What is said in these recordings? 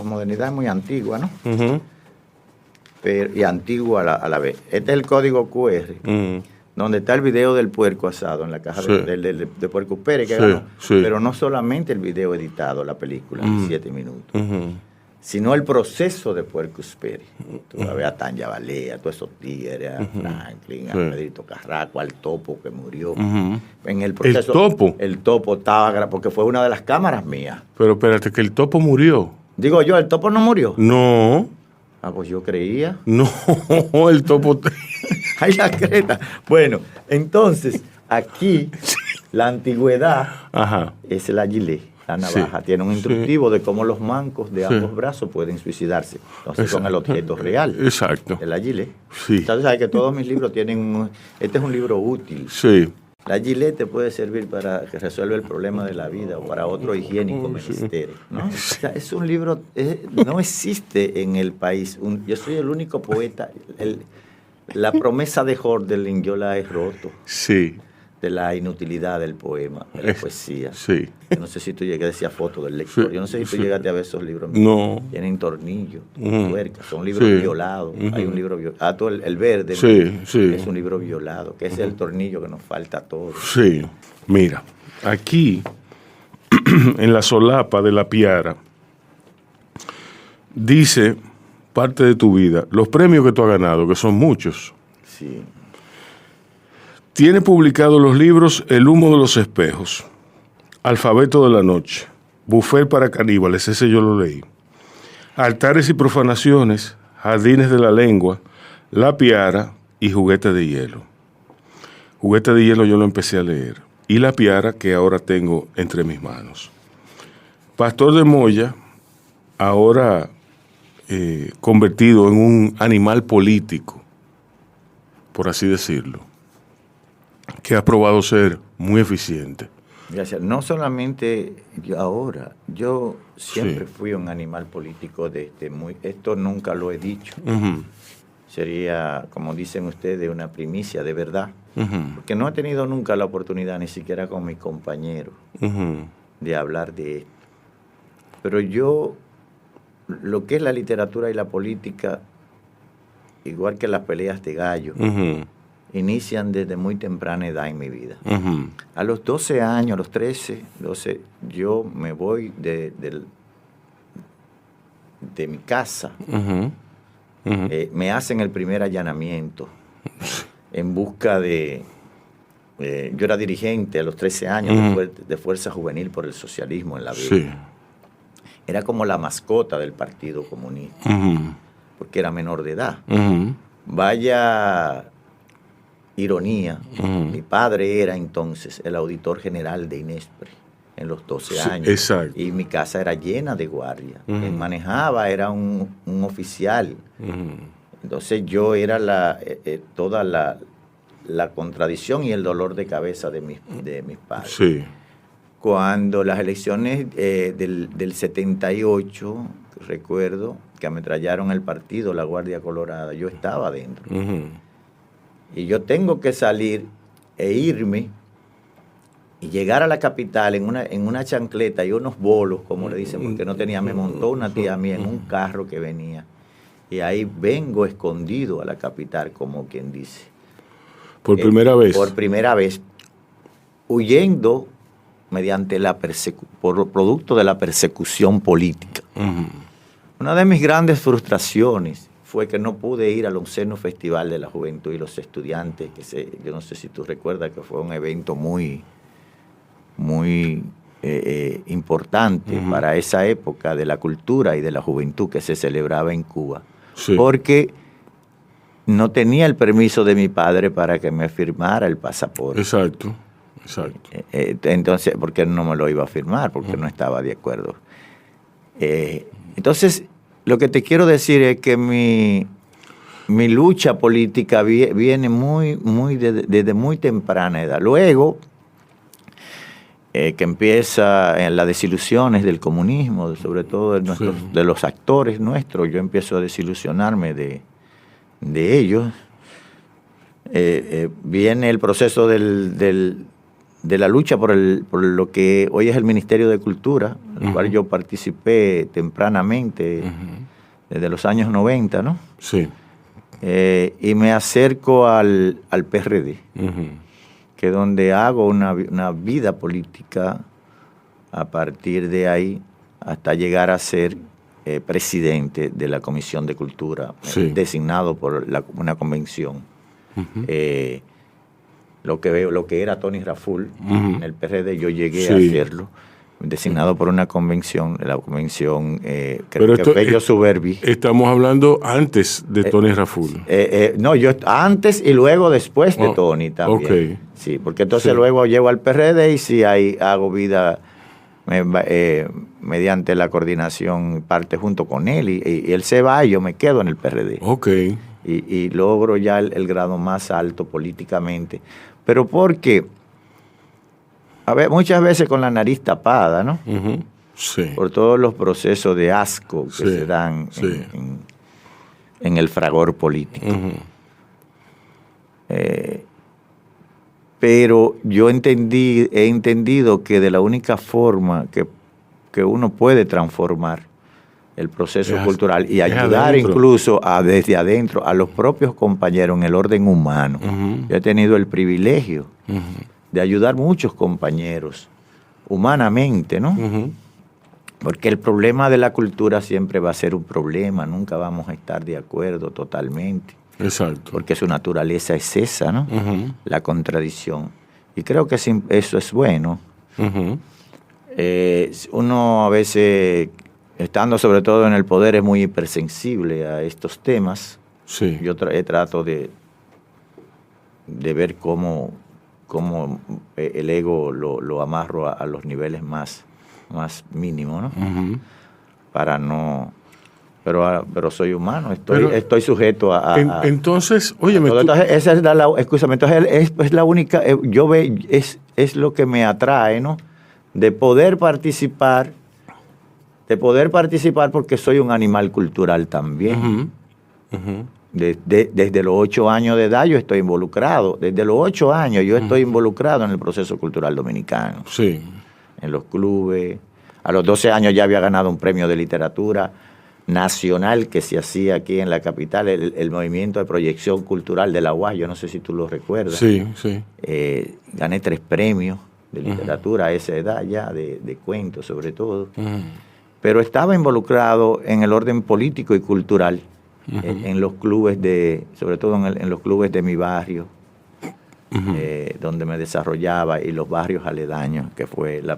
modernidad es muy antigua, ¿no? Uh-huh. Y antigua a la vez. Este es el código QR, donde está el video del puerco asado en la caja de Puerco Pérez, que ganó. Pero no solamente el video editado, la película, de 7 minutos, sino el proceso de Puerco Pérez. Tú vas a ver a Tanya Balea, todos esos tigres, a Franklin, a Pedrito Carraco, al Topo que murió. En el proceso, ¿El Topo? El Topo estaba, porque fue una de las cámaras mías. Pero espérate, que el Topo murió. Digo yo, ¿el Topo no murió? No. Ah, pues yo creía. No, el Topo... ¡Ay, la creta! Bueno, entonces, aquí, la antigüedad es la gilet, la navaja. Tiene un instructivo de cómo los mancos de ambos brazos pueden suicidarse. Entonces, son el objeto real. Exacto. De la gilet. Sí. Entonces, sabes que todos mis libros tienen... Este es un libro útil. Sí. La gilet te puede servir para que resuelva el problema de la vida o para otro higiénico menester, ¿no? O sea, es un libro... no existe en el país. Yo soy el único poeta... La promesa de Hölderlin yo la he roto. Sí. De la inutilidad del poema, de la poesía. Sí. Yo no sé si tú llegaste, decía foto del lector. Yo no sé si tú llegaste a ver esos libros. No. Tienen tornillos, tuercas, son libros violados. Hay un libro violado. El verde es un libro violado, que es el tornillo que nos falta a todos. Sí. Mira, aquí, en la solapa de la Piara, dice... parte de tu vida, los premios que tú has ganado, que son muchos. Sí. Tiene publicados los libros El humo de los espejos, Alfabeto de la noche, Buffet para caníbales, ese yo lo leí, Altares y profanaciones, Jardines de la lengua, La Piara y Juguete de hielo. Juguete de hielo yo lo empecé a leer. Y La Piara, que ahora tengo entre mis manos. Pastor de Moya, ahora... convertido en un animal político, por así decirlo, que ha probado ser muy eficiente. Gracias. No solamente yo ahora, yo siempre fui un animal político desde muy... Esto nunca lo he dicho. Sería, como dicen ustedes, una primicia de verdad. Porque no he tenido nunca la oportunidad, ni siquiera con mis compañeros, de hablar de esto. Pero yo... Lo que es la literatura y la política, igual que las peleas de gallo, inician desde muy temprana edad en mi vida. A los 12 años, a los 13, 12, yo me voy de mi casa. Me hacen el primer allanamiento en busca de... yo era dirigente a los 13 años de Fuerza Juvenil por el Socialismo en La Vega. Sí. Era como la mascota del Partido Comunista, porque era menor de edad. Vaya ironía, mi padre era entonces el auditor general de Inespre en los 12 años. Exacto. Y mi casa era llena de guardia. Quien manejaba era un oficial. Entonces yo era toda la contradicción y el dolor de cabeza de mis padres. Sí. Cuando las elecciones del 78, recuerdo que ametrallaron el partido, la Guardia Colorada, yo estaba adentro. Y yo tengo que salir e irme y llegar a la capital en una chancleta y unos bolos, como le dicen, porque no tenía, me montó una tía mía en un carro que venía. Y ahí vengo escondido a la capital, como quien dice. ¿Por primera vez? Por primera vez, huyendo mediante por producto de la persecución política. Una de mis grandes frustraciones fue que no pude ir al 11º Festival de la Juventud y los Estudiantes, yo no sé si tú recuerdas que fue un evento muy importante para esa época de la cultura y de la juventud que se celebraba en Cuba, porque no tenía el permiso de mi padre para que me firmara el pasaporte. Exacto. Entonces, porque no me lo iba a firmar, porque no estaba de acuerdo. Entonces, lo que te quiero decir es que mi lucha política viene desde muy temprana edad. Luego, que empieza en las desilusiones del comunismo, sobre todo de los actores nuestros, yo empiezo a desilusionarme de ellos. Viene el proceso del la lucha por lo que hoy es el Ministerio de Cultura, en el cual yo participé tempranamente, desde los años 90, ¿no? Sí. Y me acerco al PRD, que es donde hago una vida política a partir de ahí hasta llegar a ser presidente de la Comisión de Cultura, designado por una convención. Lo que era Tony Raful en el PRD, yo llegué a hacerlo, designado por una convención, la convención creo que Fello Suberbi. Estamos hablando antes de Tony Raful. No, yo antes y luego después de Tony también. Okay. Sí, porque entonces luego llego al PRD y sí ahí hago vida mediante la coordinación, parte junto con él, y él se va y yo me quedo en el PRD. Okay. Y logro ya el grado más alto políticamente. Pero porque, muchas veces con la nariz tapada, ¿no? Sí. Por todos los procesos de asco que se dan en el fragor político. Pero yo he entendido que de la única forma que uno puede transformar el proceso cultural y ayudar incluso desde adentro a los propios compañeros en el orden humano. Yo he tenido el privilegio de ayudar muchos compañeros humanamente, ¿no? Porque el problema de la cultura siempre va a ser un problema, nunca vamos a estar de acuerdo totalmente. Exacto. Porque su naturaleza es esa, ¿no? La contradicción. Y creo que eso es bueno. Uno a veces, estando sobre todo en el poder, es muy hipersensible a estos temas. Sí. Yo trato de ver cómo el ego lo amarro a los niveles más mínimos, ¿no? Para no... Pero soy humano, estoy sujeto a... Entonces, óyeme... Entonces, esa es escúchame, entonces es la única... es lo que me atrae, ¿no? De poder participar porque soy un animal cultural también. Desde los 8 años de edad yo estoy involucrado. Desde los 8 años yo estoy involucrado en el proceso cultural dominicano. Sí. En los clubes. A los 12 años ya había ganado un premio de literatura nacional que se hacía aquí en la capital, el movimiento de proyección cultural de la UAS, yo no sé si tú lo recuerdas. Sí, sí. Gané 3 premios de literatura a esa edad ya, de cuentos sobre todo. Pero estaba involucrado en el orden político y cultural, en los clubes sobre todo en los clubes de mi barrio, donde me desarrollaba, y los barrios aledaños, que fue el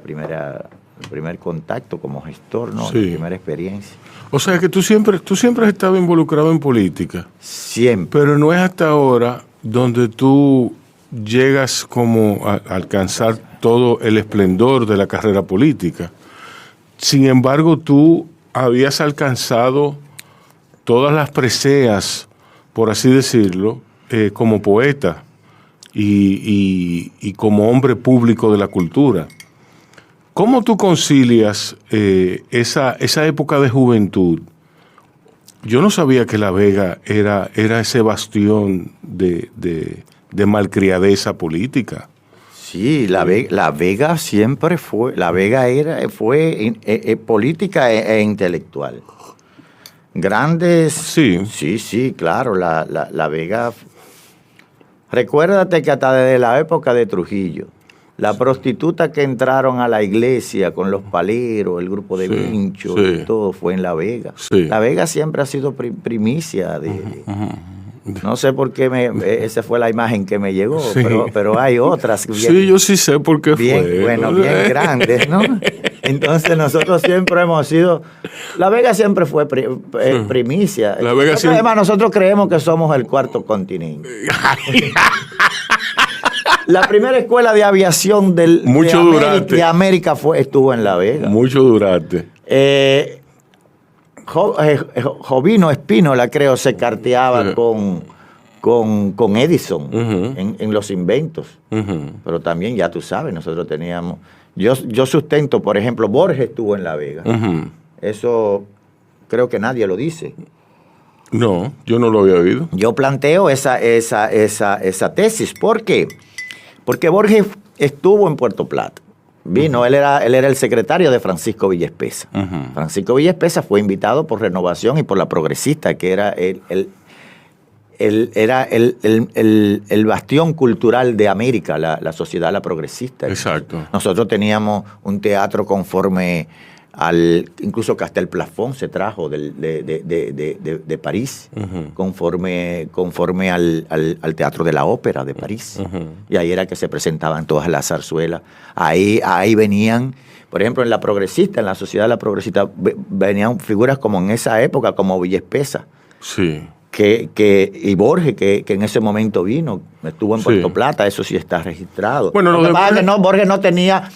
primer contacto como gestor, ¿no? Sí. La primera experiencia. O sea que tú siempre has estado involucrado en política. Siempre. Pero no es hasta ahora donde tú llegas como a alcanzar todo el esplendor de la carrera política. Sin embargo, tú habías alcanzado todas las preseas, por así decirlo, como poeta y como hombre público de la cultura. ¿Cómo tú concilias esa época de juventud? Yo no sabía que La Vega era ese bastión de malcriadeza política. Sí, La Vega siempre fue, La Vega fue política e intelectual. Grandes... Sí, claro, La Vega... Recuérdate que hasta desde la época de Trujillo, la prostituta que entraron a la iglesia con los paleros, el grupo de Vincho, y todo fue en La Vega. Sí. La Vega siempre ha sido primicia no sé por qué esa fue la imagen que me llegó, pero hay otras. Sí, yo sí sé por qué fue. Bueno, bien grandes, ¿no? Entonces nosotros siempre hemos sido... La Vega siempre fue primicia. La Vega Además, nosotros creemos que somos el 4º continente. La primera escuela de aviación de América estuvo en La Vega. Mucho Durante. Jovino Espínola, creo, se carteaba con Edison en los inventos. Pero también, ya tú sabes, nosotros teníamos... Yo sustento, por ejemplo, Borges estuvo en La Vega. Eso creo que nadie lo dice. No, yo no lo había oído. Yo planteo esa tesis. ¿Por qué? Porque Borges estuvo en Puerto Plata. Vino, él era el secretario de Francisco Villa Espesa. Francisco Villa Espesa fue invitado por Renovación y por La Progresista, que era el bastión cultural de América, la sociedad La Progresista. Exacto. Nosotros teníamos un teatro conforme incluso Castel Plafón se trajo de París, conforme al Teatro de la Ópera de París. Y ahí era que se presentaban todas las zarzuelas. Ahí venían, por ejemplo, en La Progresista, en la sociedad de La Progresista, venían figuras como en esa época, como Villa Espesa. Sí. Y Borges, que en ese momento vino, estuvo en Puerto Plata, eso sí está registrado. Bueno, lo que pasa es que Borges no tenía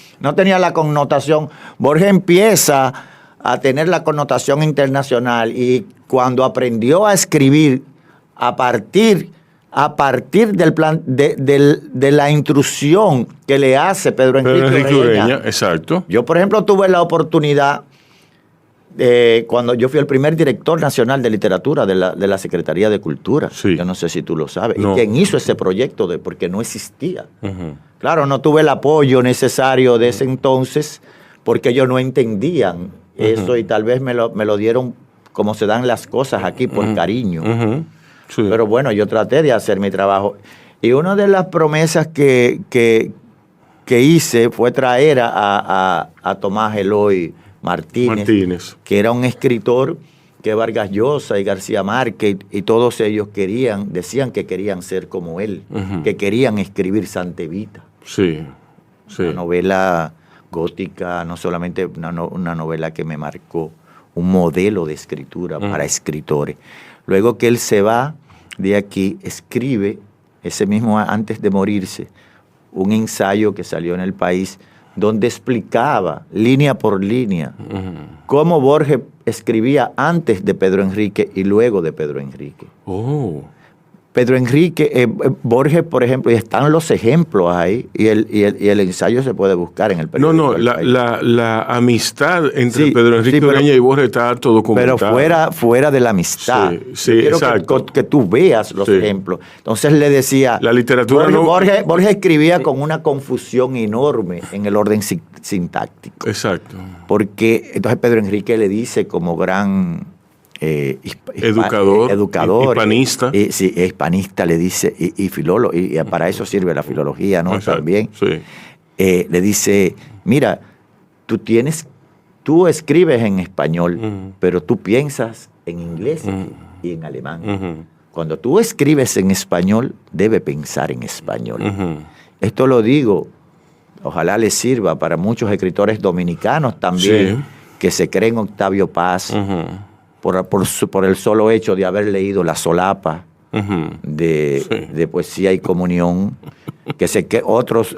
la connotación. Borges empieza a tener la connotación internacional y cuando aprendió a escribir a partir del plan de la intrusión que le hace Pedro Enrique Ureña. Exacto. Yo, por ejemplo, tuve la oportunidad cuando yo fui el primer director nacional de literatura de la Secretaría de Cultura. Sí. Yo no sé si tú lo sabes. No. Y quien hizo ese proyecto porque no existía. Claro, no tuve el apoyo necesario de ese entonces porque ellos no entendían eso y tal vez me lo dieron como se dan las cosas aquí por cariño. Sí. Pero bueno, yo traté de hacer mi trabajo. Y una de las promesas que hice fue traer a Tomás Eloy Martínez, que era un escritor que Vargas Llosa y García Márquez y todos ellos decían que querían ser como él, que querían escribir Santa Evita. Sí. Una novela gótica, no solamente una novela que me marcó, un modelo de escritura para escritores. Luego que él se va de aquí, escribe, ese mismo antes de morirse, un ensayo que salió en El País, donde explicaba línea por línea cómo Borges escribía antes de Pedro Enrique y luego de Pedro Enrique. Pedro Enrique, Borges, por ejemplo, y están los ejemplos ahí, y el ensayo se puede buscar en el periódico. La amistad entre Pedro Enrique Ureña y Borges está todo documentado. Pero fuera de la amistad. Sí, quiero exacto. que tú veas los ejemplos. Entonces le decía, la literatura Borges escribía con una confusión enorme en el orden sintáctico. Exacto. Porque entonces Pedro Enrique le dice como gran educador, hispanista. Hispanista le dice, y filólogo, y para eso sirve la filología, ¿no? Exacto, también. Sí. Le dice, mira, tú escribes en español, pero tú piensas en inglés y en alemán. Cuando tú escribes en español, debe pensar en español. Esto lo digo, ojalá les sirva para muchos escritores dominicanos también, que se creen Octavio Paz, por el solo hecho de haber leído La Solapa de Poesía y Comunión, que otros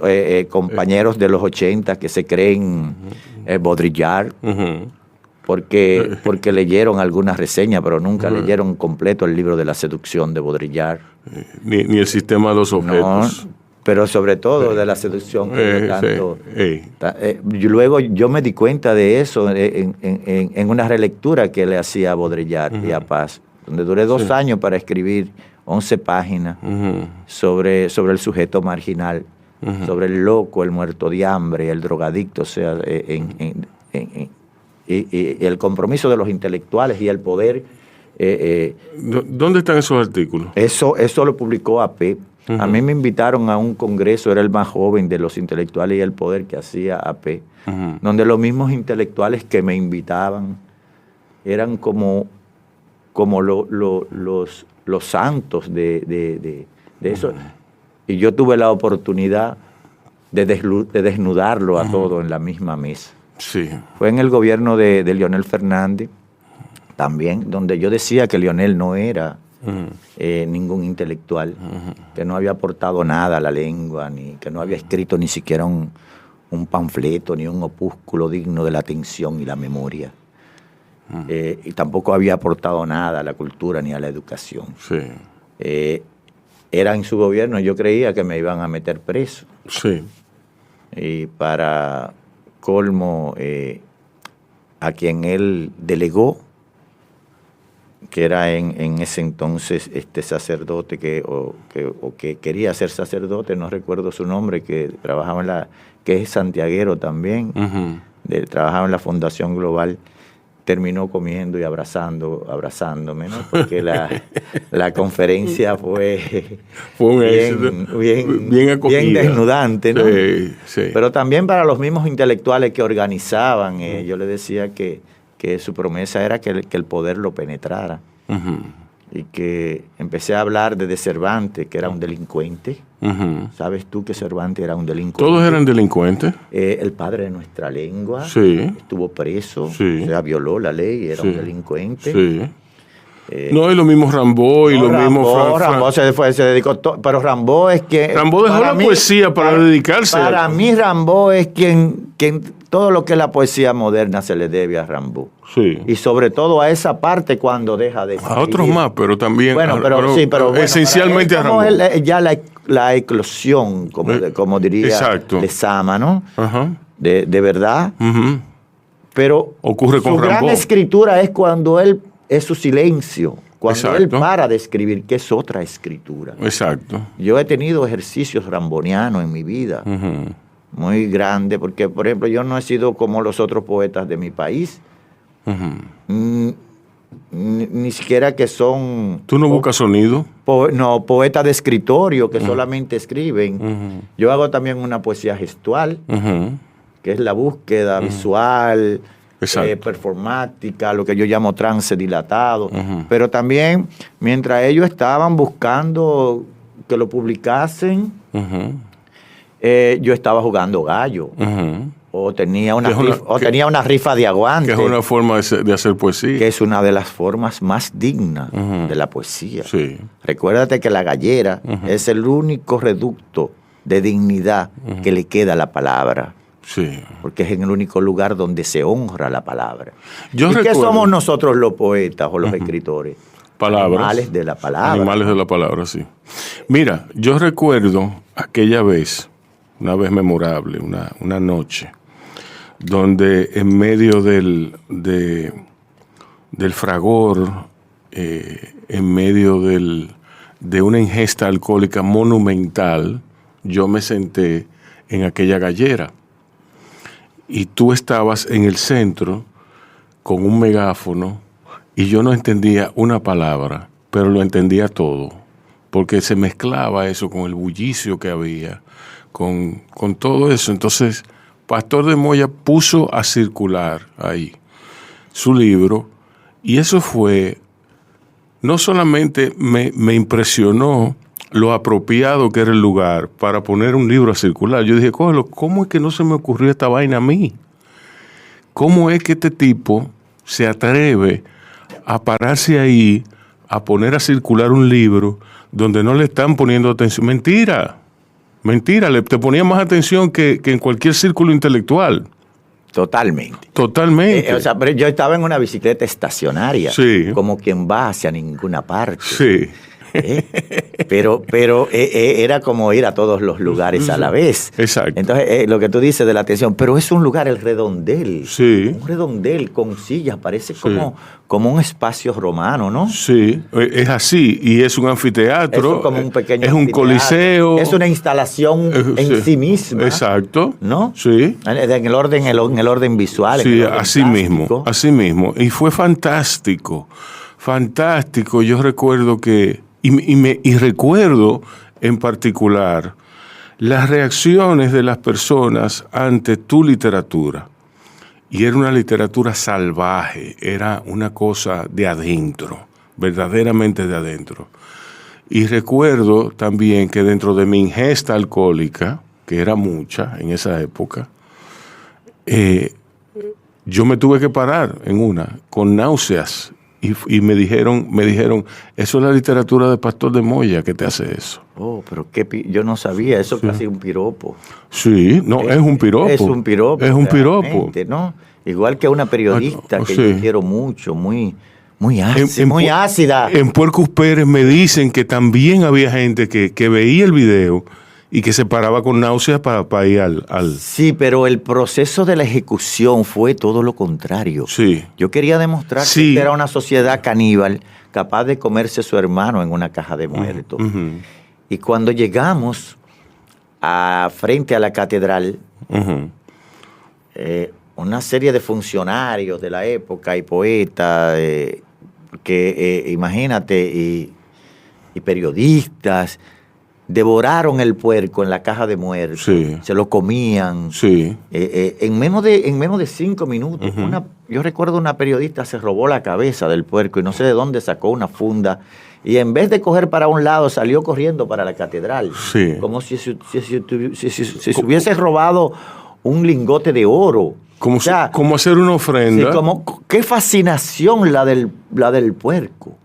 compañeros de los 80 que se creen Baudrillard, porque leyeron algunas reseñas, pero nunca leyeron completo el libro de La Seducción de Baudrillard. Ni el sistema de los objetos. No, pero sobre todo de La Seducción. Luego yo me di cuenta de eso en una relectura que le hacía a Baudrillard y a Paz, donde duré 2 años para escribir 11 páginas sobre el sujeto marginal, sobre el loco, el muerto de hambre, el drogadicto, o sea, y el compromiso de los intelectuales y el poder. ¿Dónde están esos artículos? Eso lo publicó AP. A mí me invitaron a un congreso, era el más joven de los intelectuales y el poder que hacía AP, donde los mismos intelectuales que me invitaban eran como los santos de eso. Y yo tuve la oportunidad de desnudarlo a todo en la misma mesa. Sí. Fue en el gobierno de Leonel Fernández también, donde yo decía que Leonel no era ningún intelectual, que no había aportado nada a la lengua, ni que no había escrito ni siquiera un panfleto, ni un opúsculo digno de la atención y la memoria. Y tampoco había aportado nada a la cultura ni a la educación. Sí. Era en su gobierno, yo creía que me iban a meter preso. Sí. Y para colmo, a quien él delegó que era en ese entonces sacerdote que quería ser sacerdote, no recuerdo su nombre, que trabajaba que es santiaguero también, trabajaba en la Fundación Global, terminó comiendo y abrazándome, ¿no? Porque la conferencia fue bien desnudante, ¿no? Sí. Pero también para los mismos intelectuales que organizaban, yo le decía que su promesa era que el poder lo penetrara. Y que empecé a hablar de Cervantes, que era un delincuente. ¿Sabes tú que Cervantes era un delincuente? ¿Todos eran delincuentes? El padre de nuestra lengua estuvo preso, o sea, violó la ley, era un delincuente. No, y lo mismo Rimbaud y lo mismo Rimbaud se dedicó, pero Rimbaud es que... Rimbaud dejó la poesía para dedicarse. Para mí Rimbaud es quien todo lo que es la poesía moderna se le debe a Rimbaud. Sí. Y sobre todo a esa parte cuando deja de escribir. A otros más, pero también... Bueno, pero esencialmente a Rimbaud. Ya la eclosión, como diría Lezama, ¿no? De verdad. Pero ocurre con su gran Rimbaud. Escritura es cuando él... Es su silencio, cuando él para de escribir, que es otra escritura. Exacto. Yo he tenido ejercicios rambonianos en mi vida, muy grandes, porque, por ejemplo, yo no he sido como los otros poetas de mi país, ni siquiera que son... ¿Tú no buscas sonido? Poetas de escritorio que solamente escriben. Yo hago también una poesía gestual, que es la búsqueda visual, performática, lo que yo llamo trance dilatado. Pero también, mientras ellos estaban buscando que lo publicasen, yo estaba jugando gallo. O tenía una rifa de aguante. Que es una forma de hacer poesía. Que es una de las formas más dignas de la poesía. Sí. Recuérdate que la gallera es el único reducto de dignidad que le queda a la palabra. Sí. Porque es en el único lugar donde se honra la palabra. ¿Qué somos nosotros los poetas o los escritores? Palabras. Animales de la palabra. Animales de la palabra, sí. Mira, yo recuerdo aquella vez, una vez memorable, una noche, donde en medio del fragor, en medio de una ingesta alcohólica monumental, yo me senté en aquella gallera. Y tú estabas en el centro con un megáfono y yo no entendía una palabra, pero lo entendía todo, porque se mezclaba eso con el bullicio que había, con todo eso. Entonces, Pastor de Moya puso a circular ahí su libro y eso fue, no solamente me impresionó lo apropiado que era el lugar para poner un libro a circular. Yo dije, cógelo, ¿cómo es que no se me ocurrió esta vaina a mí? ¿Cómo es que este tipo se atreve a pararse ahí, a poner a circular un libro donde no le están poniendo atención? Mentira, te ponía más atención que en cualquier círculo intelectual. Totalmente. Pero yo estaba en una bicicleta estacionaria, como quien va hacia ninguna parte. Sí. Pero era como ir a todos los lugares a la vez. Exacto. Entonces, lo que tú dices de la atención, pero es un lugar, el redondel. Sí. Un redondel con sillas, parece como un espacio romano, ¿no? Sí, es así, y es un anfiteatro. Es como un pequeño es un coliseo. Es una instalación en sí misma. Exacto. ¿No? Sí. En el orden visual. Sí, así mismo. Y fue fantástico. Yo recuerdo que Y recuerdo en particular las reacciones de las personas ante tu literatura. Y era una literatura salvaje, era una cosa de adentro, verdaderamente de adentro. Y recuerdo también que dentro de mi ingesta alcohólica, que era mucha en esa época, yo me tuve que parar en una, con náuseas. Y me dijeron, eso es la literatura de Pastor de Moya que te hace eso. Oh, pero yo no sabía, eso es casi un piropo. Sí, no, es un piropo. Es un piropo. Es un piropo. ¿No? Igual que una periodista que yo quiero mucho, muy ácida. En Puercos Pérez me dicen que también había gente que veía el video y que se paraba con náuseas para ir al... Sí, pero el proceso de la ejecución fue todo lo contrario. Sí. Yo quería demostrar que era una sociedad caníbal capaz de comerse a su hermano en una caja de muertos. Y cuando llegamos frente a la catedral, una serie de funcionarios de la época y poetas, imagínate, y periodistas, devoraron el puerco en la caja de muertos, se lo comían. En menos de 5 minutos. Yo recuerdo una periodista se robó la cabeza del puerco y no sé de dónde sacó una funda y en vez de coger para un lado salió corriendo para la catedral, como si se hubiese robado un lingote de oro. Como hacer una ofrenda. Sí, qué fascinación la del puerco.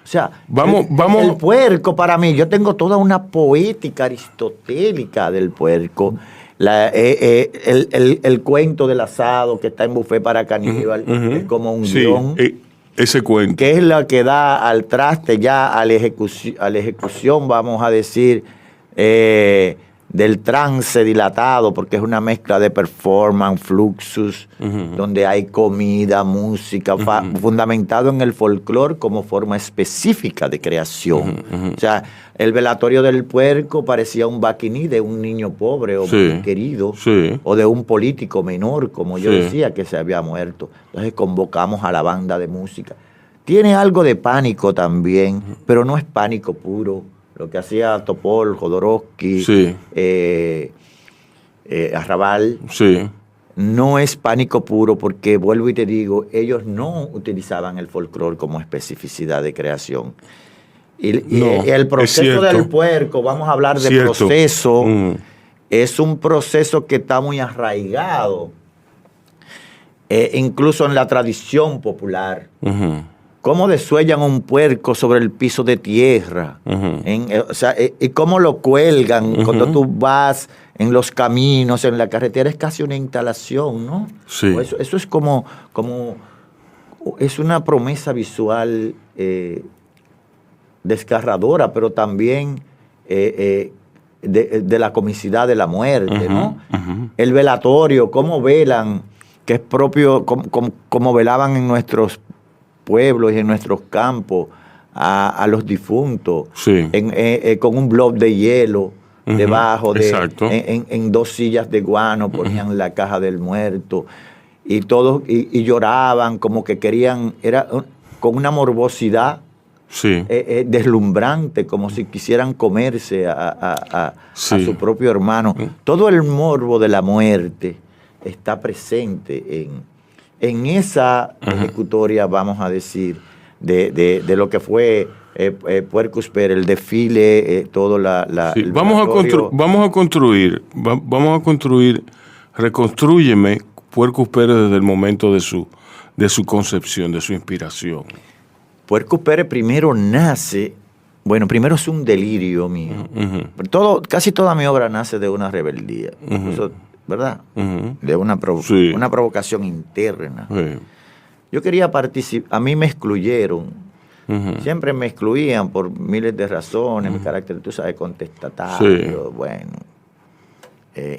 O sea, el puerco para mí, yo tengo toda una poética aristotélica del puerco. El cuento del asado que está en Buffet para Caníbal, es como un guión. Ese cuento. Que es la que da al traste ya a la ejecución, vamos a decir, del trance dilatado, porque es una mezcla de performance, fluxus, donde hay comida, música, fundamentado en el folclore como forma específica de creación. O sea, el velatorio del puerco parecía un baquiní de un niño pobre o muy querido, o de un político menor, como yo decía, que se había muerto. Entonces convocamos a la banda de música. Tiene algo de pánico también, pero no es pánico puro. Lo que hacía Topol, Jodorowsky, Arrabal, no es pánico puro porque, vuelvo y te digo, ellos no utilizaban el folclore como especificidad de creación. Y el proceso del puerco, vamos a hablar de proceso, es un proceso que está muy arraigado, incluso en la tradición popular. Cómo desuellan un puerco sobre el piso de tierra, y cómo lo cuelgan cuando tú vas en los caminos, en la carretera, es casi una instalación, ¿no? Eso es como es una promesa visual desgarradora, pero también de la comicidad de la muerte, ¿no? El velatorio, cómo velan, que es propio, como velaban en nuestros pueblos y en nuestros campos a los difuntos, con un blob de hielo debajo, en 2 sillas de guano ponían la caja del muerto, y todos y lloraban como que querían, era con una morbosidad deslumbrante, como si quisieran comerse a su propio hermano. Todo el morbo de la muerte está presente en esa ejecutoria, vamos a decir, de lo que fue Puerco Pérez, el desfile, todo el vamos a construir, reconstrúyeme Puerco Pérez desde el momento de su concepción, de su inspiración. Puerco Pérez primero nace, primero es un delirio mío. Casi toda mi obra nace de una rebeldía. Incluso, ¿verdad? De una provocación interna. Yo quería participar, a mí me excluyeron. Siempre me excluían por miles de razones, mi carácter, tú sabes, contestatario,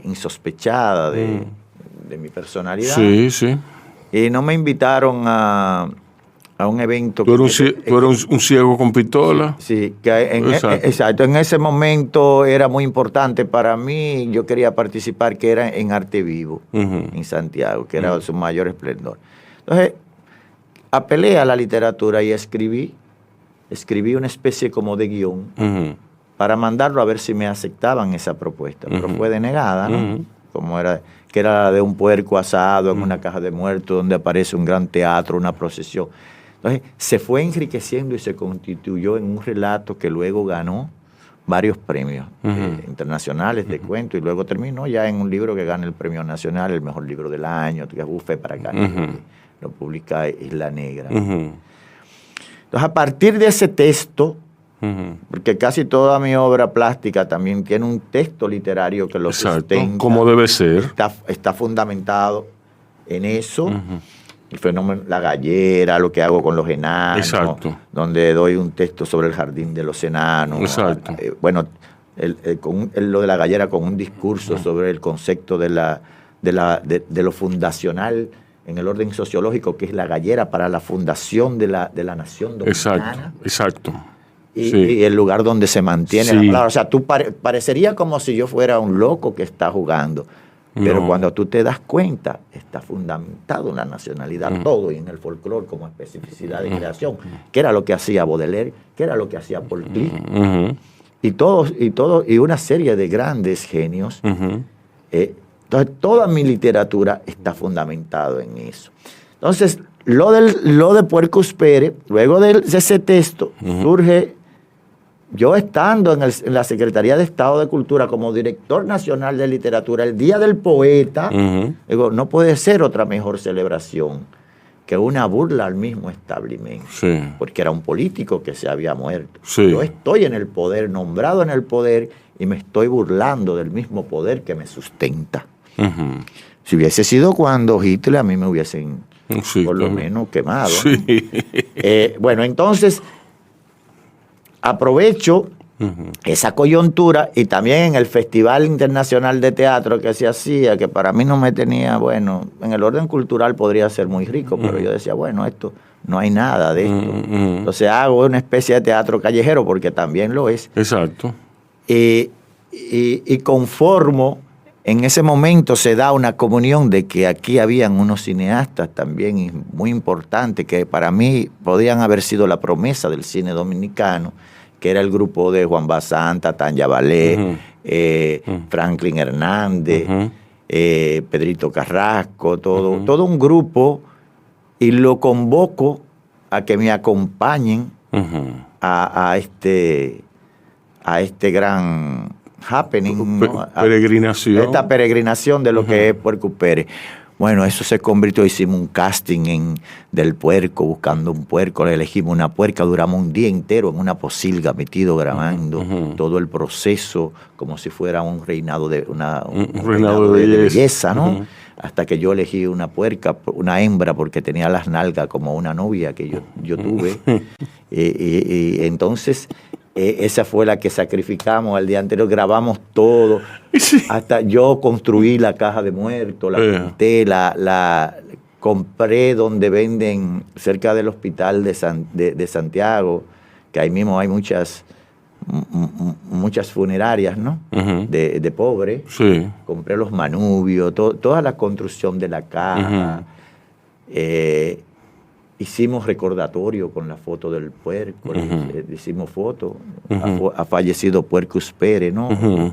insospechada de mi personalidad. Y no me invitaron a un evento. ¿Tú eres un ciego con pistola? Sí, exacto. En ese momento era muy importante para mí. Yo quería participar, que era en Arte Vivo, en Santiago, que era su mayor esplendor. Entonces, apelé a la literatura y escribí una especie como de guión para mandarlo a ver si me aceptaban esa propuesta. Pero fue denegada, ¿no? Que era de un puerco asado en una caja de muertos, donde aparece un gran teatro, una procesión. Entonces, se fue enriqueciendo y se constituyó en un relato que luego ganó varios premios internacionales de cuento, y luego terminó ya en un libro que gana el premio nacional, el mejor libro del año, que es Buffet para Caníbal, lo publica Isla Negra. Entonces, a partir de ese texto, porque casi toda mi obra plástica también tiene un texto literario que lo sustenta. Como debe ser. Está fundamentado en eso. El fenómeno, la gallera, lo que hago con los enanos, donde doy un texto sobre el jardín de los enanos. lo de la gallera con un discurso sobre el concepto de lo fundacional en el orden sociológico, que es la gallera para la fundación de la nación dominicana. Exacto. Y el lugar donde se mantiene la palabra. O sea, tú parecería como si yo fuera un loco que está jugando. Pero cuando tú te das cuenta, está fundamentado en la nacionalidad todo, y en el folclore como especificidad de creación, que era lo que hacía Baudelaire, que era lo que hacía Paul Klee, y una serie de grandes genios. Entonces, toda mi literatura está fundamentado en eso. Entonces, lo de Puercos Pérez, luego de ese texto, surge. Yo estando en la Secretaría de Estado de Cultura como director nacional de literatura, el Día del Poeta, digo, no puede ser otra mejor celebración que una burla al mismo establecimiento, porque era un político que se había muerto. Yo estoy en el poder, nombrado en el poder, y me estoy burlando del mismo poder que me sustenta. Si hubiese sido cuando Hitler, a mí me hubiesen por lo menos quemado. Bueno, entonces aprovecho esa coyuntura, y también en el Festival Internacional de Teatro que se hacía, que para mí no me tenía, bueno, en el orden cultural podría ser muy rico, pero yo decía, bueno, esto no hay nada de esto. Entonces hago una especie de teatro callejero, porque también lo es. Exacto. Y conformo, en ese momento se da una comunión de que aquí habían unos cineastas también muy importantes, que para mí podían haber sido la promesa del cine dominicano, que era el grupo de Juan Basanta, Tanya Valé, Franklin Hernández, Pedrito Carrasco, todo un grupo, y lo convoco a que me acompañen a este gran happening, ¿no? Peregrinación. Esta peregrinación de lo que es Puercos Pérez. Bueno, eso se convirtió, hicimos un casting del puerco, buscando un puerco, le elegimos una puerca, duramos un día entero en una posilga metido grabando todo el proceso, como si fuera un reinado de belleza, ¿no? Hasta que yo elegí una puerca, una hembra, porque tenía las nalgas como una novia que yo tuve. Y entonces esa fue la que sacrificamos al día anterior, grabamos todo, hasta yo construí la caja de muertos, la pinté, la compré donde venden, cerca del hospital de Santiago, que ahí mismo hay muchas funerarias, ¿no? De pobres. Compré los manubios, toda la construcción de la caja. Hicimos recordatorio con la foto del puerco, hicimos foto. Ha fallecido Puercos Pérez, ¿no?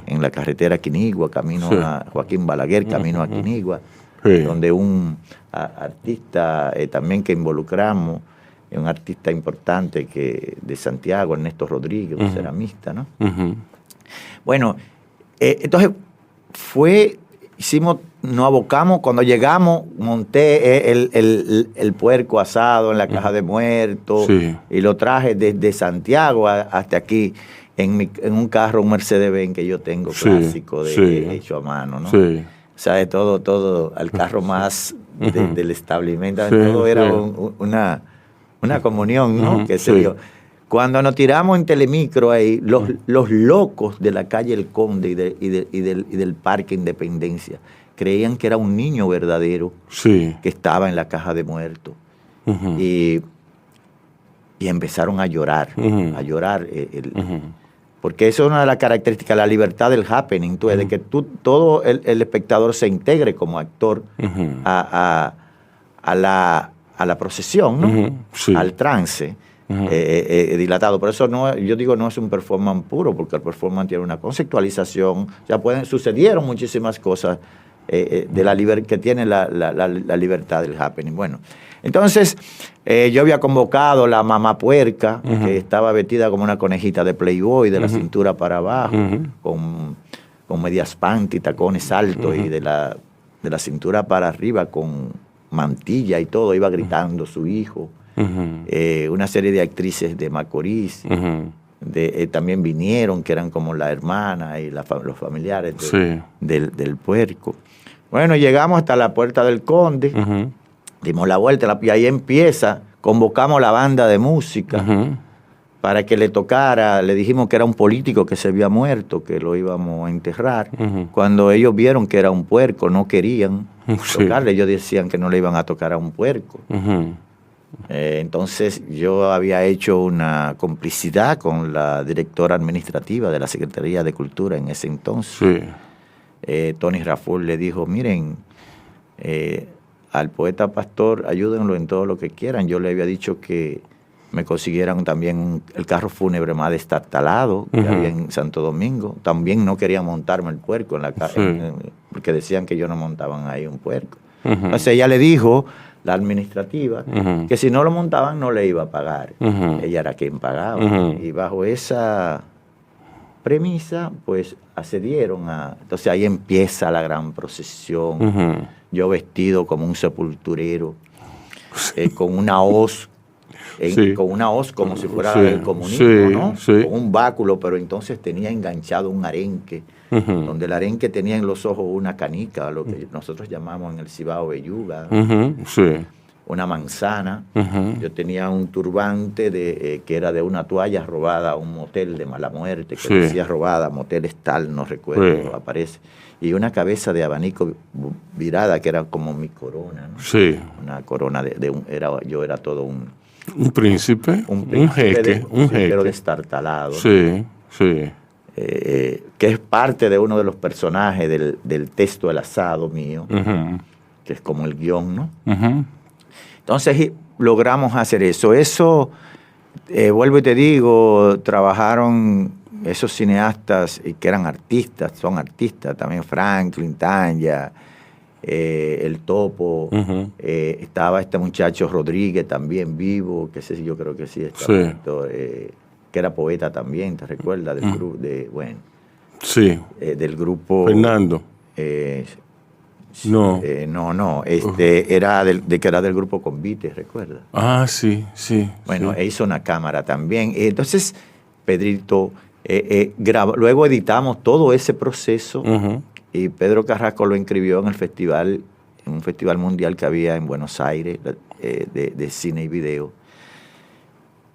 En la carretera Quinigua, camino a Joaquín Balaguer, camino a Quinigua, donde un artista también que involucramos, un artista importante de Santiago, Ernesto Rodríguez, un ceramista, ¿no? Bueno, entonces nos abocamos, cuando llegamos, monté el puerco asado en la caja de muertos, y lo traje desde Santiago hasta aquí, en un carro, un Mercedes-Benz que yo tengo, clásico, hecho a mano, ¿no? O sea, de todo, al carro más del establecimiento, todo era una comunión, ¿no? Que se dio. Cuando nos tiramos en Telemicro ahí, los locos de la calle El Conde y del Parque Independencia creían que era un niño verdadero que estaba en la caja de muertos. Y empezaron a llorar, porque eso es una de las características, la libertad del happening, de que todo el espectador se integre como actor a la procesión, ¿no? Al trance. Dilatado. Por eso yo digo, no es un performance puro, porque el performance tiene una conceptualización. Sucedieron muchísimas cosas que tiene la libertad del happening. Bueno, entonces yo había convocado la mamá puerca, que estaba vestida como una conejita de Playboy, de la cintura para abajo, con medias panty, tacones altos, y de la cintura para arriba con mantilla y todo, iba gritando su hijo. Una serie de actrices de Macorís también vinieron, que eran como la hermana y los familiares del puerco. Bueno, llegamos hasta la Puerta del Conde, dimos la vuelta, y ahí convocamos la banda de música, para que le tocara, le dijimos que era un político que se había muerto, que lo íbamos a enterrar. Cuando ellos vieron que era un puerco, no querían tocarle, ellos decían que no le iban a tocar a un puerco. Entonces yo había hecho una complicidad con la directora administrativa de la Secretaría de Cultura en ese entonces. Tony Raful le dijo, miren, al poeta Pastor ayúdenlo en todo lo que quieran. Yo le había dicho que me consiguieran también el carro fúnebre más destartalado que había en Santo Domingo. También no querían montarme el puerco en la calle, porque decían que yo no montaban ahí un puerco. Entonces ella le dijo, la administrativa, que si no lo montaban no le iba a pagar. Ella era quien pagaba. Y bajo esa premisa, pues accedieron a... Entonces ahí empieza la gran procesión. Yo vestido como un sepulturero, con una hoz, con una hoz como si fuera el comunismo, ¿no? Con un báculo, pero entonces tenía enganchado un arenque, donde el arenque tenía en los ojos una canica, lo que nosotros llamamos en el Cibao belluga, una manzana. Yo tenía un turbante que era de una toalla robada a un motel de mala muerte, que decía robada, motel tal, no recuerdo, aparece. Y una cabeza de abanico virada, que era como mi corona, ¿no? Una corona yo era todo un príncipe, un jeque, pero destartalado. Que es parte de uno de los personajes del texto El asado mío, que es como el guión, ¿no? Entonces logramos hacer eso. Eso, vuelvo y te digo, trabajaron esos cineastas que eran artistas, son artistas también, Franklin, Tanya, El Topo, estaba este muchacho Rodríguez también vivo, que sé, yo creo que sí está muerto, que era poeta también, ¿te recuerdas? Del grupo, del grupo Fernando. No. Era que era del grupo Convite, ¿recuerdas? Ah, sí. Bueno, hizo una cámara también. Entonces, Pedrito grabó, luego editamos todo ese proceso y Pedro Carrasco lo inscribió en el festival, en un festival mundial que había en Buenos Aires de cine y video,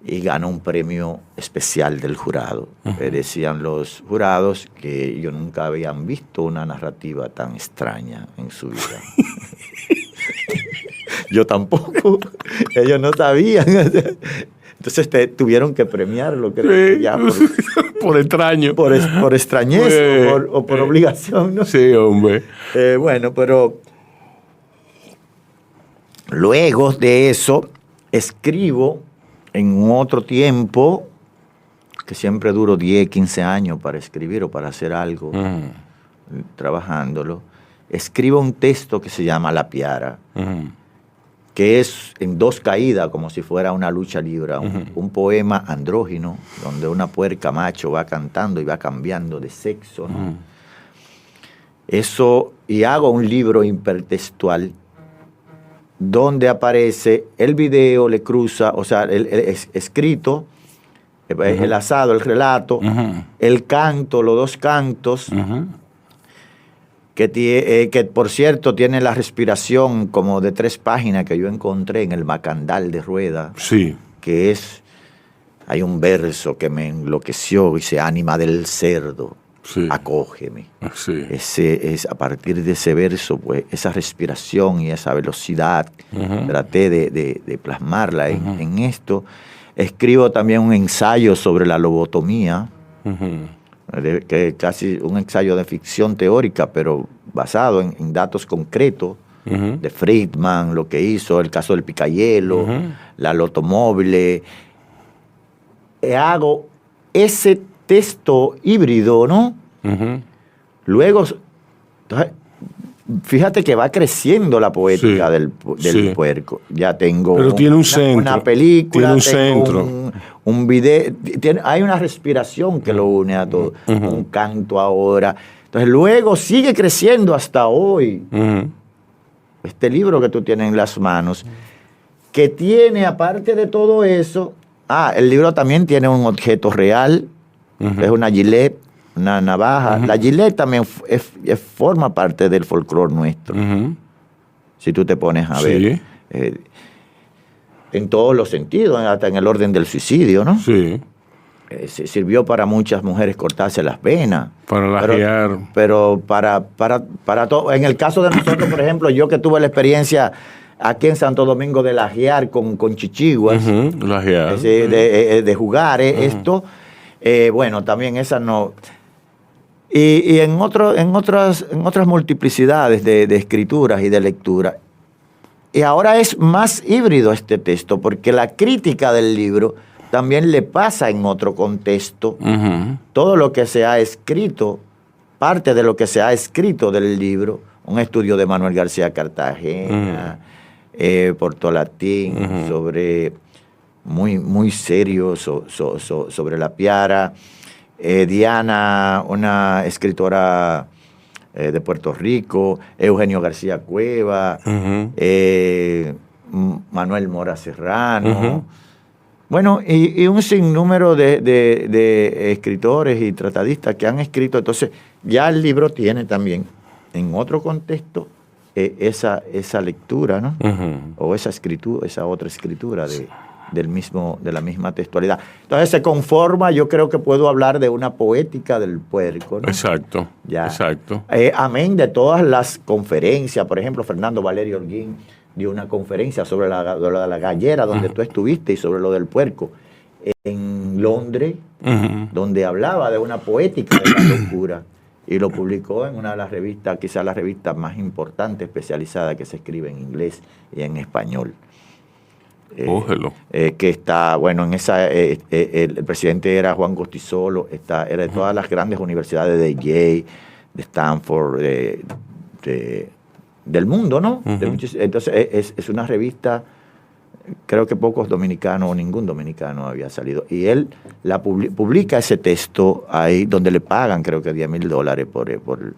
y ganó un premio especial del jurado. Decían los jurados que ellos nunca habían visto una narrativa tan extraña en su vida. Yo tampoco, ellos no sabían. Entonces tuvieron que premiarlo, creo que ya por extraño. Por extrañeza o por obligación, ¿no? Sí, hombre. Bueno, pero luego de eso escribo en otro tiempo, que siempre duro 10, 15 años para escribir o para hacer algo, trabajándolo, escribo un texto que se llama La Piara, que es en 2 caídas, como si fuera una lucha libre, un poema andrógino, donde una puerca macho va cantando y va cambiando de sexo, ¿no? Eso, y hago un libro hipertextual, donde aparece el video, le cruza, o sea, el escrito, el asado, el relato, el canto, los 2 cantos, que por cierto tiene la respiración como de 3 páginas que yo encontré en el Macandal de Rueda, que hay un verso que me enloqueció, dice, ánima del cerdo, acógeme. A partir de ese verso, pues, esa respiración y esa velocidad, traté de plasmarla en esto. Escribo también un ensayo sobre la lobotomía, que casi un ensayo de ficción teórica, pero basado en datos concretos de Friedman, lo que hizo, el caso del picayelo, la lotomóvil. Hago ese texto híbrido, ¿no? Luego, fíjate que va creciendo la poética del puerco. Ya tengo una película, tiene un centro, un video, hay una respiración que lo une a todo, un canto ahora. Entonces luego sigue creciendo hasta hoy. Este libro que tú tienes en las manos, que tiene, aparte de todo eso, el libro también tiene un objeto real, es una gilet, una navaja. La gilet también forma parte del folclore nuestro. Si tú te pones a ver. En todos los sentidos, hasta en el orden del suicidio, ¿no? sirvió para muchas mujeres cortarse las venas. Para lajear. Pero para todo. En el caso de nosotros, por ejemplo, yo que tuve la experiencia aquí en Santo Domingo de lajear con chichiguas, lajear. De jugar esto, bueno, también esa no. Y en otras multiplicidades de escrituras y de lectura. Y ahora es más híbrido este texto, porque la crítica del libro también le pasa en otro contexto. Todo lo que se ha escrito, parte de lo que se ha escrito del libro, un estudio de Manuel García Cartagena, Portolatín, sobre muy serio sobre la Piara, Diana, una escritora de Puerto Rico, Eugenio García Cueva, Manuel Mora Serrano, bueno, y un sinnúmero de escritores y tratadistas que han escrito. Entonces, ya el libro tiene también, en otro contexto, esa lectura, ¿no? O esa escritura, esa otra escritura de la misma textualidad. Entonces se conforma, yo creo que puedo hablar de una poética del puerco, ¿no? Exacto, ya. Exacto. Amén de todas las conferencias. Por ejemplo, Fernando Valerio Holguín dio una conferencia sobre la gallera donde tú estuviste y sobre lo del puerco en Londres, donde hablaba de una poética de la locura, y lo publicó en una de las revistas, quizás la revista más importante especializada que se escribe en inglés y en español. Que está, bueno, en esa, el presidente era Juan Gostisolo, era de todas las grandes universidades de Yale, de Stanford, del mundo, ¿no? Entonces es una revista, creo que pocos dominicanos o ningún dominicano había salido, y él publica ese texto ahí donde le pagan, creo que $10,000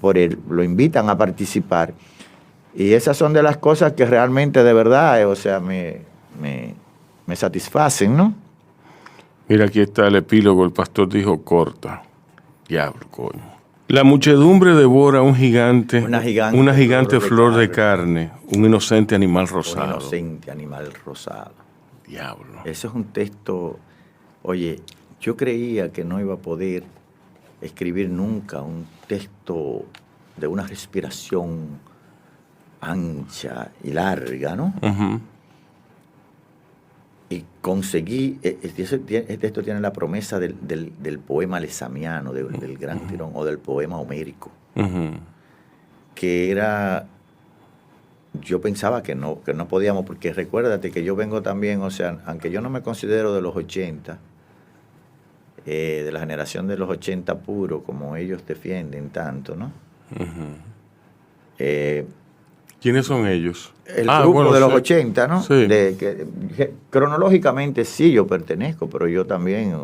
por él, lo invitan a participar. Y esas son de las cosas que realmente, de verdad, o sea, me satisfacen, ¿no? Mira, aquí está el epílogo. El pastor dijo, corta. Diablo, coño. La muchedumbre devora una gigante flor de carne, un inocente animal rosado. Un inocente animal rosado. Diablo. Ese es un texto, oye, yo creía que no iba a poder escribir nunca un texto de una respiración ancha y larga, ¿no? Y conseguí, esto tiene la promesa del poema lesamiano, del gran tirón, o del poema homérico, que era, yo pensaba que no podíamos, porque recuérdate que yo vengo también, o sea, aunque yo no me considero de los 80, de la generación de los 80 puro, como ellos defienden tanto, ¿no? ¿Quiénes son ellos? El grupo de los 80, ¿no? Sí. Cronológicamente sí, yo pertenezco, pero yo también,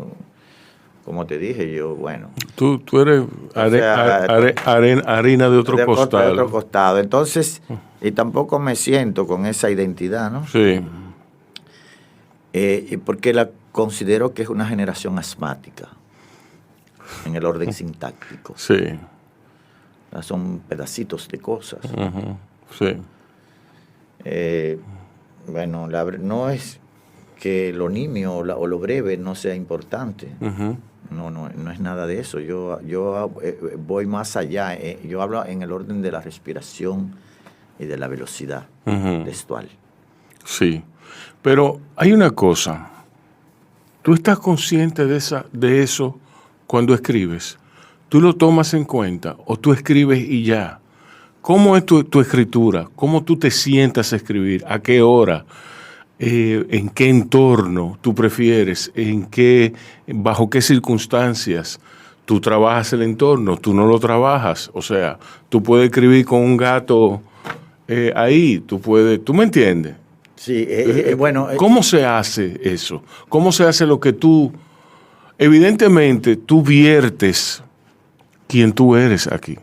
como te dije, yo, bueno. Tú eres harina de otro costal. De otro costado. Entonces, y tampoco me siento con esa identidad, ¿no? Sí. Porque la considero que es una generación asmática en el orden sintáctico. Sí. Son pedacitos de cosas. Sí. Bueno, no es que lo nimio o lo breve no sea importante. No es nada de eso. Yo voy más allá. Yo hablo en el orden de la respiración y de la velocidad textual. Sí. Pero hay una cosa. ¿Tú estás consciente de eso cuando escribes? ¿Tú lo tomas en cuenta o tú escribes y ya? ¿Cómo es tu escritura? ¿Cómo tú te sientas a escribir? ¿A qué hora? ¿En qué entorno tú prefieres? ¿Bajo qué circunstancias tú trabajas el entorno? ¿Tú no lo trabajas? O sea, tú puedes escribir con un gato ahí. ¿Tú me entiendes? Sí, bueno. ¿Cómo se hace eso? ¿Cómo se hace lo que tú... Evidentemente, tú viertes quién tú eres aquí.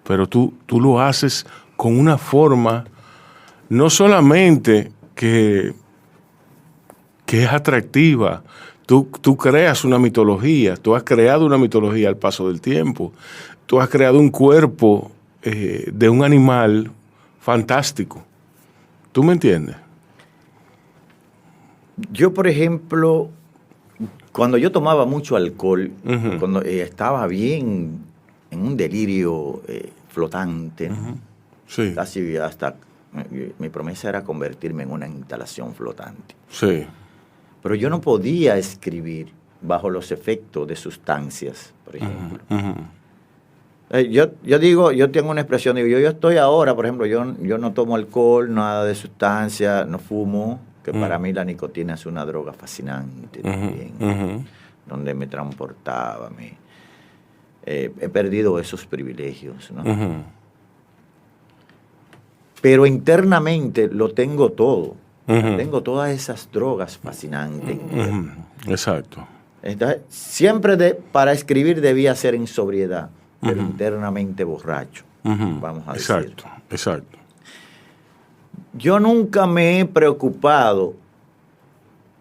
Pero tú lo haces con una forma no solamente que es atractiva, tú creas una mitología, tú has creado una mitología al paso del tiempo, tú has creado un cuerpo de un animal fantástico. ¿Tú me entiendes? Yo, por ejemplo, cuando yo tomaba mucho alcohol, cuando estaba bien en un delirio flotante, Sí. casi hasta mi promesa era convertirme en una instalación flotante. Sí. Pero yo no podía escribir bajo los efectos de sustancias, por ejemplo. Yo digo, yo tengo una expresión, digo, yo estoy ahora, por ejemplo, yo no tomo alcohol, nada de sustancia, no fumo, que para mí la nicotina es una droga fascinante también, donde me transportaba, he perdido esos privilegios, ¿no? Pero internamente lo tengo todo. Tengo todas esas drogas fascinantes. Exacto. Entonces, siempre para escribir debía ser en sobriedad, pero internamente borracho, vamos a decir. Exacto. Yo nunca me he preocupado,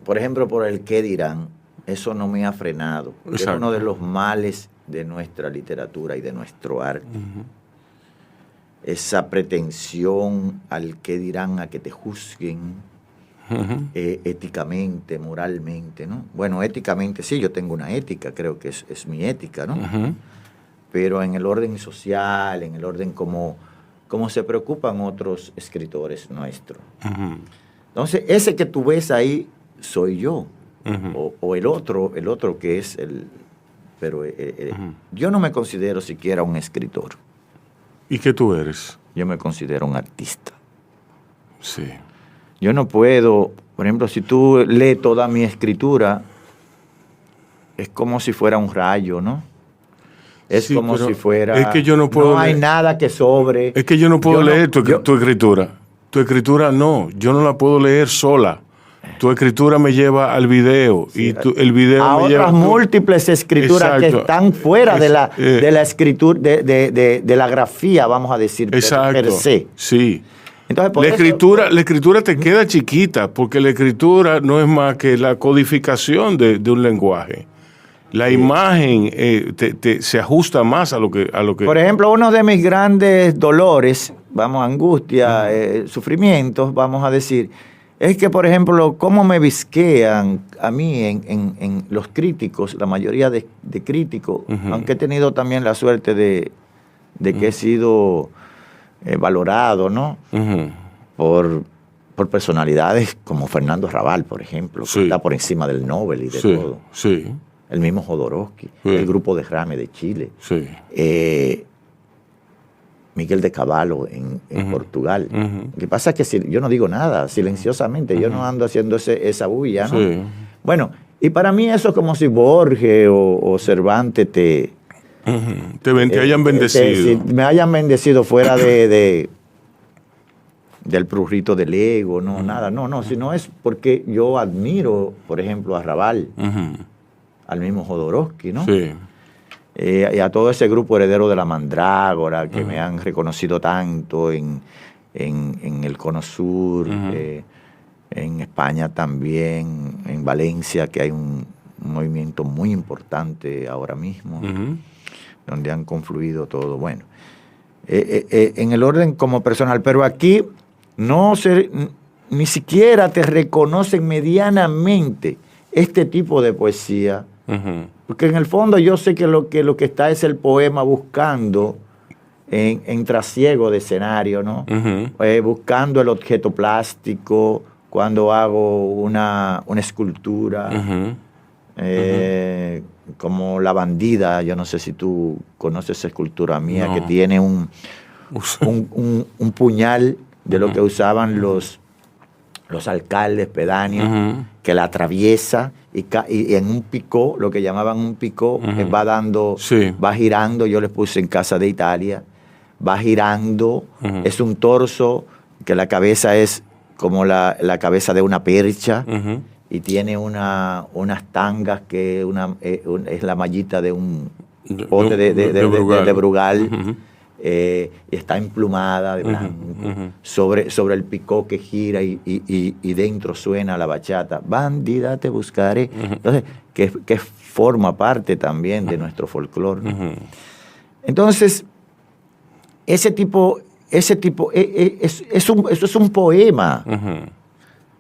por ejemplo, por el qué dirán. Eso no me ha frenado. Es uno de los males de nuestra literatura y de nuestro arte. Esa pretensión al qué dirán, a que te juzguen éticamente, moralmente, ¿no? Bueno, éticamente sí, yo tengo una ética, creo que es mi ética, ¿no? Pero en el orden social, en el orden como se preocupan otros escritores nuestros. Entonces, ese que tú ves ahí soy yo, o el otro que es pero yo no me considero siquiera un escritor. ¿Y qué tú eres? Yo me considero un artista. Sí. Yo no puedo, por ejemplo, si tú lees toda mi escritura, es como si fuera un rayo, ¿no? Es como si fuera... Es que yo no puedo no hay nada que sobre... Es que yo no puedo leer tu escritura. Tu escritura no, yo no la puedo leer sola. Tu escritura me lleva al video, sí, y el video a me lleva otras múltiples escrituras. Exacto. Que están fuera de la escritura, de la grafía, vamos a decir, exacto. Per se. Sí. Entonces, la escritura te queda chiquita, porque la escritura no es más que la codificación de un lenguaje. La imagen se ajusta más a lo que... Por ejemplo, uno de mis grandes dolores, angustia, sufrimientos, vamos a decir, es que, por ejemplo, cómo me visquean a mí en los críticos, la mayoría de críticos, aunque he tenido también la suerte de que he sido valorado, ¿no? Por personalidades como Fernando Raval, por ejemplo, que está por encima del Nobel y de todo. Sí. El mismo Jodorowsky, el grupo de Rame de Chile. Sí. Miguel de Cavallo en Portugal. Lo que pasa es que yo no digo nada, silenciosamente, yo no ando haciendo esa bulla, ¿no? Sí. Bueno, y para mí eso es como si Borges o Cervantes te hayan bendecido. Me hayan bendecido fuera del prurrito del ego, no, nada, no, sino es porque yo admiro, por ejemplo, a Raval, al mismo Jodorowsky, ¿no? Sí. Y a todo ese grupo heredero de la Mandrágora que me han reconocido tanto en el Cono Sur, en España también, en Valencia, que hay un movimiento muy importante ahora mismo, donde han confluido todo. Bueno, en el orden como personal, pero aquí ni siquiera te reconocen medianamente este tipo de poesía. Porque en el fondo yo sé que lo que está es el poema buscando en trasiego de escenario, ¿no? Buscando el objeto plástico, cuando hago una escultura, como La Bandida, yo no sé si tú conoces esa escultura mía, que tiene un puñal de lo que usaban los alcaldes pedáneos, que la atraviesa y en un picó, lo que llamaban un picó, va girando, yo le puse en Casa de Italia, va girando, es un torso, que la cabeza es como la cabeza de una percha, y tiene unas tangas que es la mallita de un bote de Brugal. Y está emplumada de blanco, sobre el picó que gira y dentro suena la bachata, bandida te buscaré, entonces que forma parte también de nuestro folclore. Entonces ese tipo eso es un poema.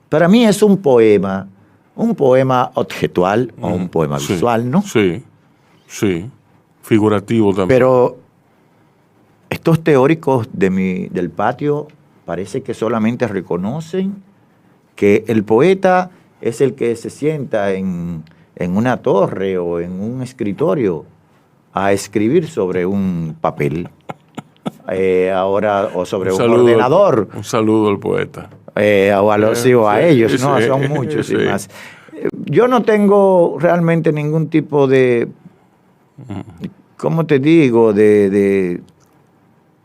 Para mí es un poema, un poema objetual o un poema visual, ¿no? Sí, sí, figurativo también. Pero estos teóricos del patio parece que solamente reconocen que el poeta es el que se sienta en una torre o en un escritorio a escribir sobre un papel, ahora, o sobre un ordenador. Un saludo al poeta. O a ellos, ¿no? Son muchos y más. Yo no tengo realmente ningún tipo de, ¿cómo te digo?, de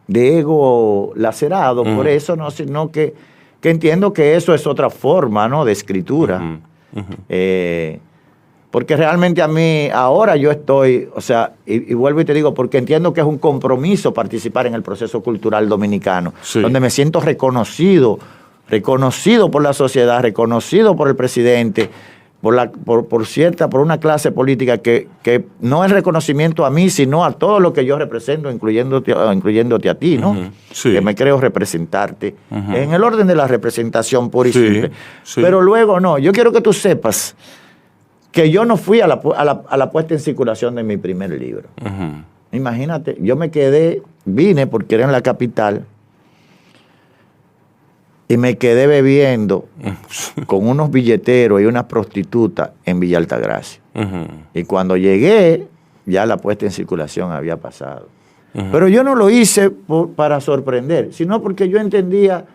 ego lacerado por eso, no, sino que entiendo que eso es otra forma, ¿no?, de escritura. Porque realmente a mí, ahora yo estoy, o sea, y vuelvo y te digo, porque entiendo que es un compromiso participar en el proceso cultural dominicano, donde me siento reconocido por la sociedad, reconocido por el presidente, por una clase política que no es reconocimiento a mí, sino a todo lo que yo represento, incluyéndote a ti, ¿no? Que me creo representarte, en el orden de la representación pura y simple. Pero luego no, yo quiero que tú sepas que yo no fui a la puesta en circulación de mi primer libro. Imagínate, yo vine porque era en la capital, y me quedé bebiendo con unos billeteros y unas prostitutas en Villa Altagracia. Y cuando llegué, ya la puesta en circulación había pasado. Pero yo no lo hice para sorprender, sino porque yo entendía,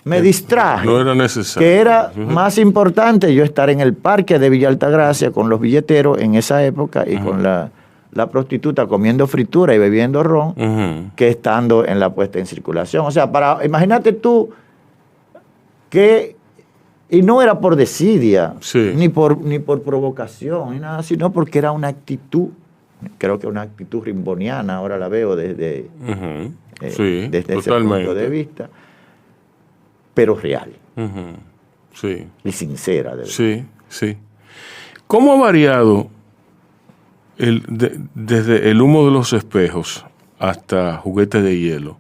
me distraje. No era necesario. Que era más importante yo estar en el parque de Villa Altagracia con los billeteros en esa época y con la prostituta comiendo fritura y bebiendo ron, que estando en la puesta en circulación. O sea, imagínate tú y no era por desidia, ni por provocación, ni nada, sino porque era una actitud, creo que una actitud rimboniana, ahora la veo desde ese punto de vista, pero real. Y sincera. De verdad. Sí. ¿Cómo ha variado desde El humo de los espejos hasta Juguete de hielo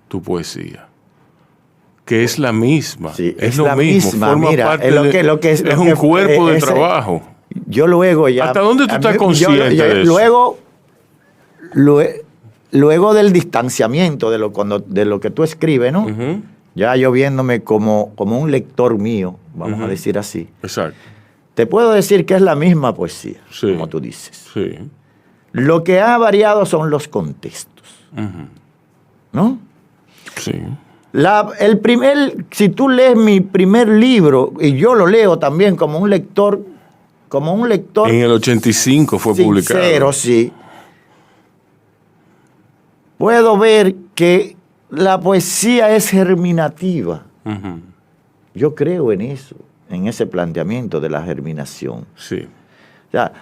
tu poesía? Que es la misma, es lo mismo, forma parte es un cuerpo de trabajo. Yo luego ya... ¿Hasta dónde tú estás consciente de eso? Luego del distanciamiento de lo que tú escribes, ¿no? Ya yo viéndome como un lector mío, vamos a decir así. Exacto. Te puedo decir que es la misma poesía, como tú dices. Sí. Lo que ha variado son los contextos. ¿No? Sí. Si tú lees mi primer libro, y yo lo leo también como un lector. En el 85 fue publicado. Sincero, sí. Puedo ver que la poesía es germinativa. Yo creo en eso, en ese planteamiento de la germinación. Sí. O sea,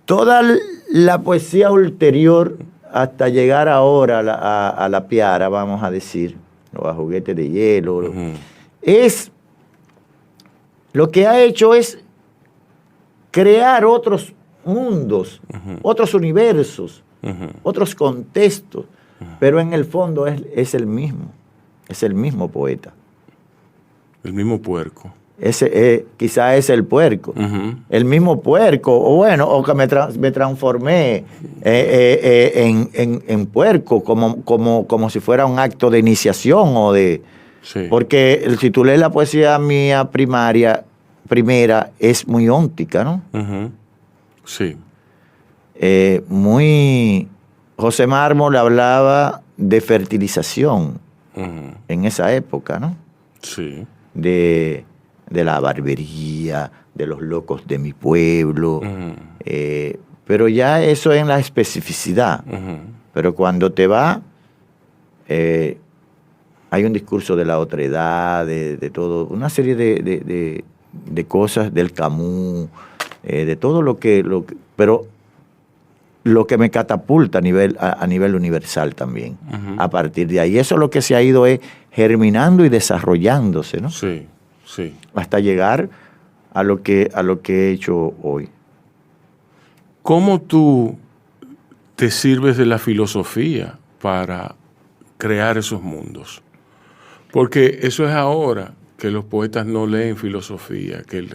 toda la poesía ulterior, hasta llegar ahora a la piara, vamos a decir, o a Juguete de hielo, lo que ha hecho es crear otros mundos, otros universos, otros contextos, pero en el fondo es el mismo poeta. El mismo puerco. Quizá es el puerco. El mismo puerco, o que me transformé en puerco, como si fuera un acto de iniciación porque si tú lees la poesía mía primera, es muy óntica, ¿no? Sí. José Mármol hablaba de fertilización en esa época, ¿no? Sí. De la barbería, de los locos de mi pueblo, pero ya eso en la especificidad. Pero cuando te va, hay un discurso de la otredad, de todo, una serie de cosas del Camus, de todo pero lo que me catapulta a nivel universal también. A partir de ahí, eso es lo que se ha ido germinando y desarrollándose, ¿no? Sí. Sí. Hasta llegar a lo que he hecho hoy. ¿Cómo tú te sirves de la filosofía para crear esos mundos? Porque eso es ahora que los poetas no leen filosofía, que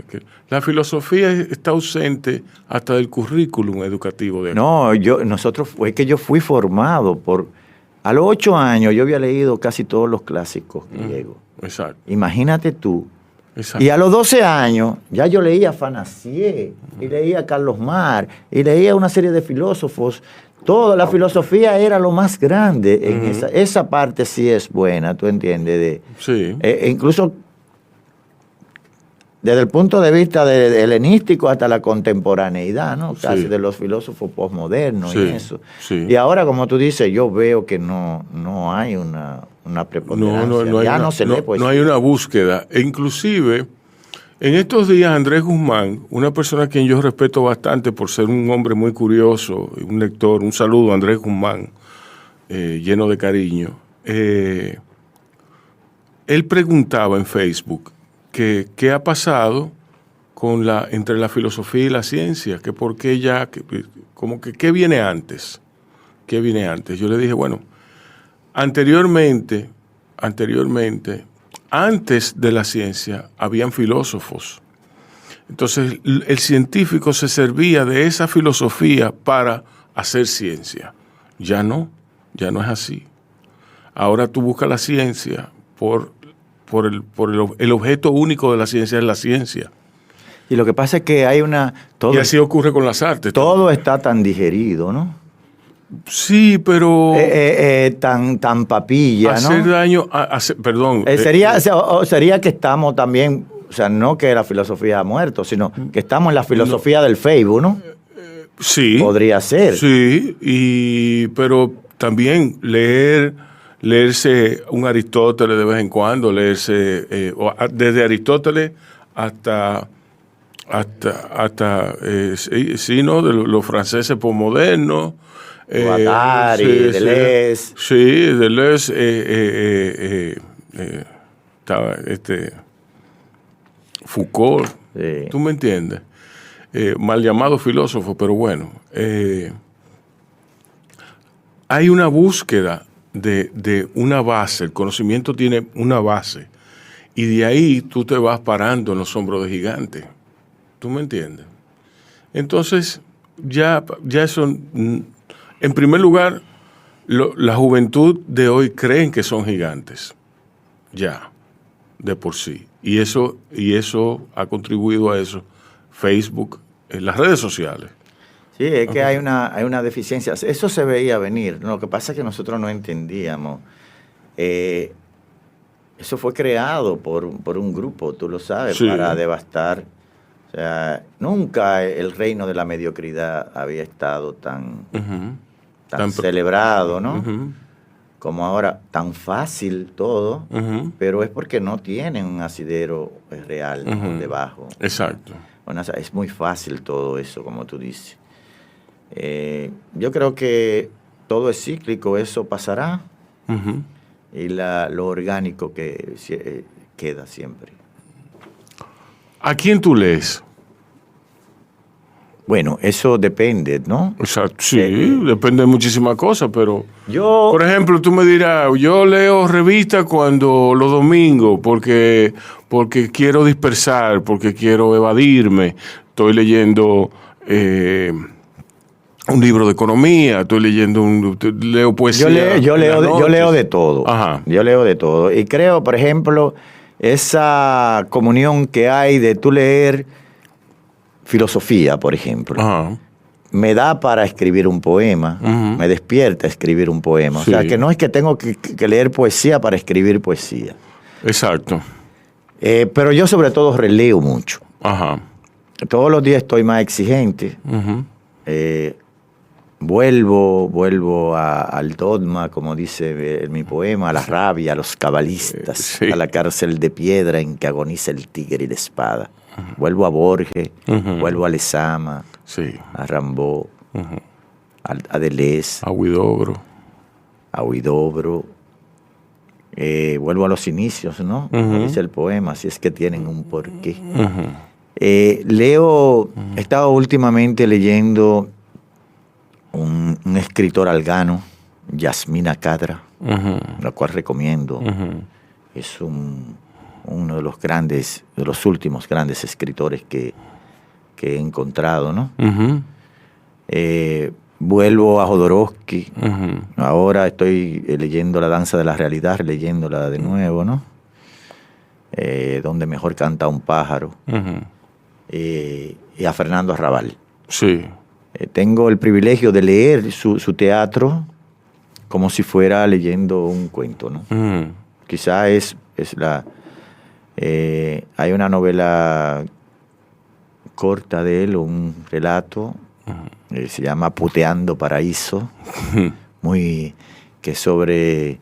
la filosofía está ausente hasta del currículum educativo de aquí. No, es que yo fui formado a los 8 años yo había leído casi todos los clásicos griegos. Exacto. Imagínate tú. Exacto. Y a los 12 años ya yo leía Fanasier, y leía Carlos Mar, y leía una serie de filósofos. Toda la filosofía era lo más grande. En esa parte sí es buena, ¿tú entiendes? Sí. Incluso desde el punto de vista helenístico hasta la contemporaneidad, ¿no? Casi de los filósofos posmodernos y eso. Sí. Y ahora, como tú dices, yo veo que no hay una preponderancia. No hay una búsqueda. E inclusive, en estos días, Andrés Guzmán, una persona a quien yo respeto bastante por ser un hombre muy curioso, un lector, un saludo a Andrés Guzmán, lleno de cariño, él preguntaba en Facebook qué ha pasado entre la filosofía y la ciencia, que por qué qué viene antes. ¿Qué viene antes? Yo le dije, bueno, anteriormente, antes de la ciencia, habían filósofos. Entonces, el científico se servía de esa filosofía para hacer ciencia. Ya no es así. Ahora tú buscas la ciencia por el objeto único de la ciencia es la ciencia. Y lo que pasa es que hay y así ocurre con las artes. Todo está tan digerido, ¿no? Sí, pero tan papilla, hacer ¿no? daño, perdón. Sería que estamos también, o sea, no que la filosofía ha muerto, sino que estamos en la filosofía del Facebook, ¿no? Sí. Podría ser. Sí, pero también leerse un Aristóteles de vez en cuando, leerse desde Aristóteles hasta ¿no? De los franceses posmodernos. Guattari, Deleuze. Sí, Deleuze. Estaba Foucault. Sí. ¿Tú me entiendes? Mal llamado filósofo, pero bueno. Hay una búsqueda de una base. El conocimiento tiene una base. Y de ahí tú te vas parando en los hombros de gigantes. ¿Tú me entiendes? Entonces, ya eso... En primer lugar, la juventud de hoy creen que son gigantes, ya, de por sí. Y eso ha contribuido a eso, Facebook, las redes sociales. Sí, es que hay una deficiencia. Eso se veía venir. Lo que pasa es que nosotros no entendíamos. Eso fue creado por un grupo, tú lo sabes, sí, para devastar. O sea, nunca el reino de la mediocridad había estado tan celebrado, ¿no? Como ahora, tan fácil todo, pero es porque no tienen un asidero real debajo. Exacto. Bueno, o sea, es muy fácil todo eso, como tú dices. Yo creo que todo es cíclico, eso pasará, y lo orgánico que queda siempre. ¿A quién tú lees? Bueno, eso depende, ¿no? Exacto, sí, depende de muchísimas cosas, pero... Por ejemplo, tú me dirás, yo leo revistas los domingos porque quiero dispersar, porque quiero evadirme. Estoy leyendo un libro de economía, leo poesía. Yo leo de todo. Ajá. Yo leo de todo. Y creo, por ejemplo, esa comunión que hay de tú leer filosofía, por ejemplo. Ajá. Me da para escribir un poema, me despierta a escribir un poema. Sí. O sea, que no es que tengo que leer poesía para escribir poesía. Exacto. Pero yo sobre todo releo mucho. Ajá. Todos los días estoy más exigente. Vuelvo al dogma, como dice en mi poema, a la rabia, a los cabalistas, sí, a la cárcel de piedra en que agoniza el tigre y la espada. Vuelvo a Borges, vuelvo a Lezama, sí, a Rimbaud, a Deleuze, a Huidobro. Vuelvo a los inicios, ¿no? Como dice el poema, si es que tienen un porqué. He estado últimamente leyendo un escritor algano, Yasmina Khadra, la cual recomiendo. Es un uno de los últimos grandes escritores que he encontrado, ¿no? Uh-huh. Vuelvo a Jodorowsky. Uh-huh. Ahora estoy leyendo La danza de la realidad, leyéndola de nuevo, ¿no? Donde mejor canta un pájaro. Uh-huh. Y a Fernando Arrabal. Sí. Tengo el privilegio de leer su teatro como si fuera leyendo un cuento, ¿no? Uh-huh. Quizá es la... hay una novela corta de él, un relato, se llama Puteando Paraíso, muy que sobre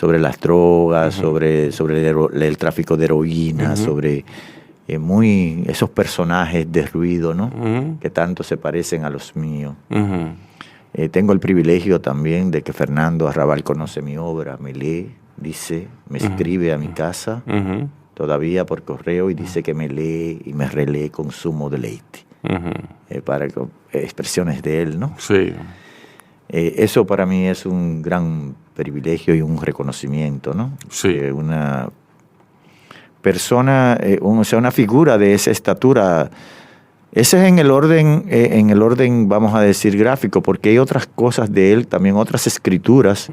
las drogas, sobre el tráfico de heroína, sobre esos personajes de ruido, ¿no? Que tanto se parecen a los míos. Tengo el privilegio también de que Fernando Arrabal conoce mi obra, me lee, dice, me escribe a mi casa, todavía por correo, y dice que me lee y me relee con sumo deleite. Para expresiones de él, ¿no? Sí. Eso para mí es un gran privilegio y un reconocimiento, ¿no? Sí. Una persona, una figura de esa estatura, ese es en el orden, vamos a decir, gráfico, porque hay otras cosas de él, también otras escrituras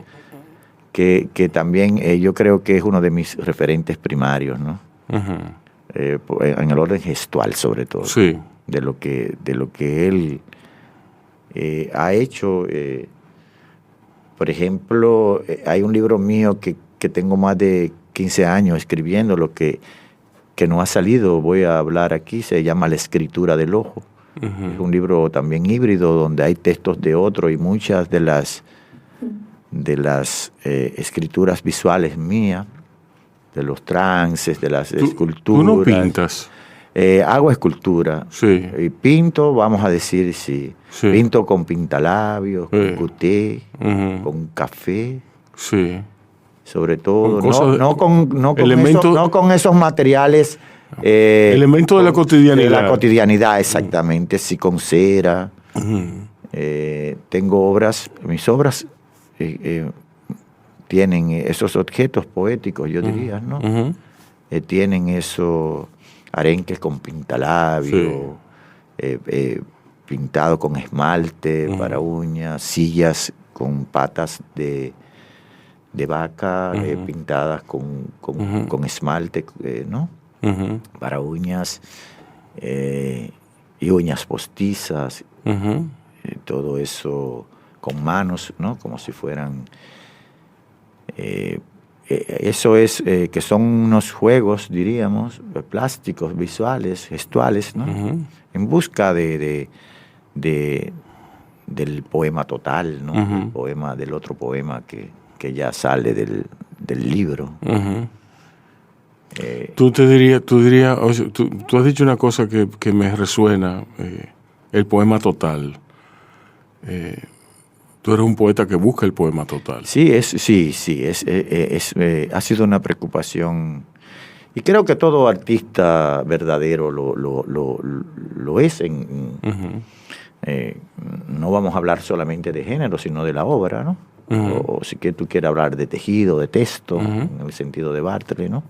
que también yo creo que es uno de mis referentes primarios, ¿no? En el orden gestual, sobre todo. Sí. De lo que él ha hecho. Por ejemplo, hay un libro mío que tengo más de 15 años escribiendo, lo que no ha salido, voy a hablar aquí, se llama La escritura del ojo. Es un libro también híbrido donde hay textos de otro y muchas de las escrituras visuales mías, de los trances, de las esculturas. ¿Tú no pintas? Hago escultura. Sí. Y pinto, vamos a decir, sí. Pinto con pintalabios, con cuté, con café. Sí. Sobre todo, no con esos materiales. Elementos de la cotidianidad. De la cotidianidad, exactamente. Sí, con cera. Tengo obras, mis obras tienen esos objetos poéticos, yo diría, ¿no? Tienen eso, arenques con pintalabio, pintado con esmalte para uñas, sillas con patas de vaca pintadas con esmalte, ¿no? Para uñas y uñas postizas, todo eso con manos, ¿no? Como si fueran... eso es que son unos juegos, diríamos, plásticos, visuales, gestuales, ¿no? En busca del poema total, ¿no? Del otro poema que ya sale del libro. Tú has dicho una cosa que me resuena, el poema total. Tú eres un poeta que busca el poema total. Sí, ha sido una preocupación, y creo que todo artista verdadero lo es. No vamos a hablar solamente de género, sino de la obra, ¿no? O si que tú quieres hablar de tejido, de texto, en el sentido de Bartlett, ¿no?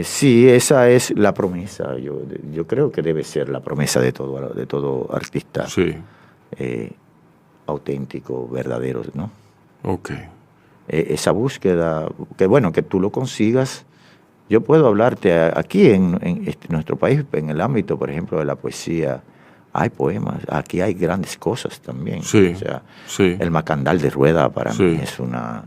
Sí, esa es la promesa. Yo creo que debe ser la promesa de todo artista. Sí. Auténtico, verdadero, ¿no? Okay. Esa búsqueda, que tú lo consigas. Yo puedo hablarte aquí en nuestro país, en el ámbito, por ejemplo, de la poesía. Hay poemas, aquí hay grandes cosas también. Sí, o sea, sí. El Macandal de Rueda para mí es una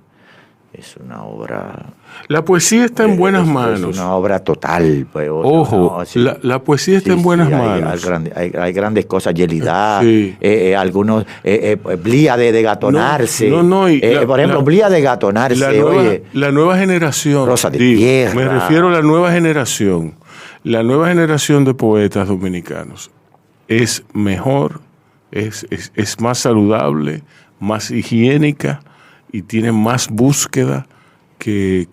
obra... La poesía está en buenas manos. Es una obra total. Pues, ojo, ¿no? La poesía está en buenas manos. Hay grandes cosas, Yelida, algunos, Blíade de Gatonarse. Por ejemplo, Blíade de Gatonarse. La nueva generación. Rosa de Tierra. Me refiero a la nueva generación. La nueva generación de poetas dominicanos es mejor, es más saludable, más higiénica y tiene más búsqueda que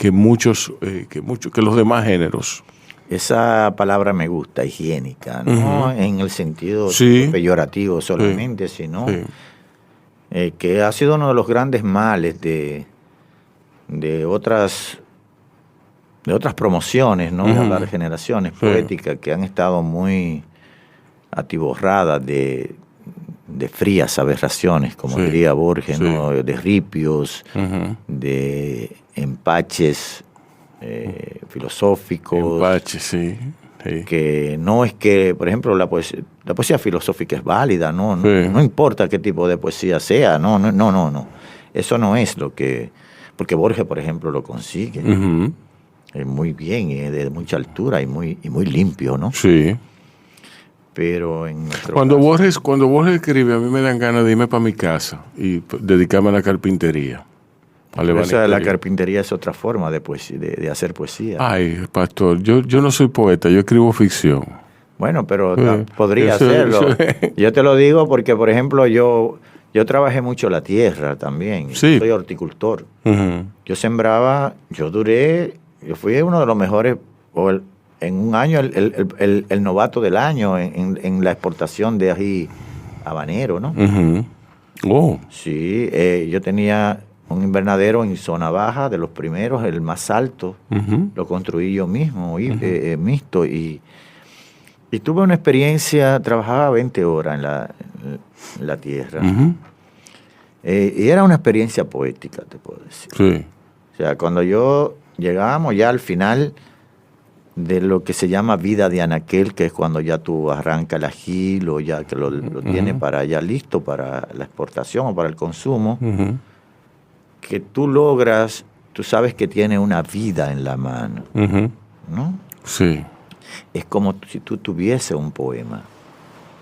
los demás géneros. Esa palabra me gusta, higiénica, no en el sentido peyorativo solamente, sino que ha sido uno de los grandes males de otras otras promociones, ¿no? De hablar de generaciones poéticas que han estado muy atiborradas de frías aberraciones, como diría Borges, ¿no? De ripios, de empaches filosóficos. Empaches, sí. Que no es que, por ejemplo, la poesía filosófica es válida, no importa qué tipo de poesía sea, no. Eso no es lo que... Porque Borges, por ejemplo, lo consigue muy bien, de mucha altura y muy limpio, ¿no? Sí. Pero en cuando Borges escribe, a mí me dan ganas de irme para mi casa y dedicarme a la carpintería. La carpintería es otra forma de hacer poesía. Ay, pastor, yo no soy poeta, yo escribo ficción. Bueno, pero podría hacerlo. Yo te lo digo porque, por ejemplo, yo trabajé mucho la tierra también. Sí. Soy horticultor. Yo sembraba, yo fui uno de los mejores, en un año, el novato del año en la exportación de ají habanero, ¿no? Oh. Sí, yo tenía un invernadero en zona baja, de los primeros, el más alto. Lo construí yo mismo, mixto, y tuve una experiencia, trabajaba 20 horas en la tierra. Y era una experiencia poética, te puedo decir. Sí. O sea, cuando llegábamos ya al final de lo que se llama vida de anaquel, que es cuando ya tú arrancas el ají, ya que lo tienes para ya listo para la exportación o para el consumo, que tú logras, tú sabes que tiene una vida en la mano, ¿no? Sí. Es como si tú tuviese un poema,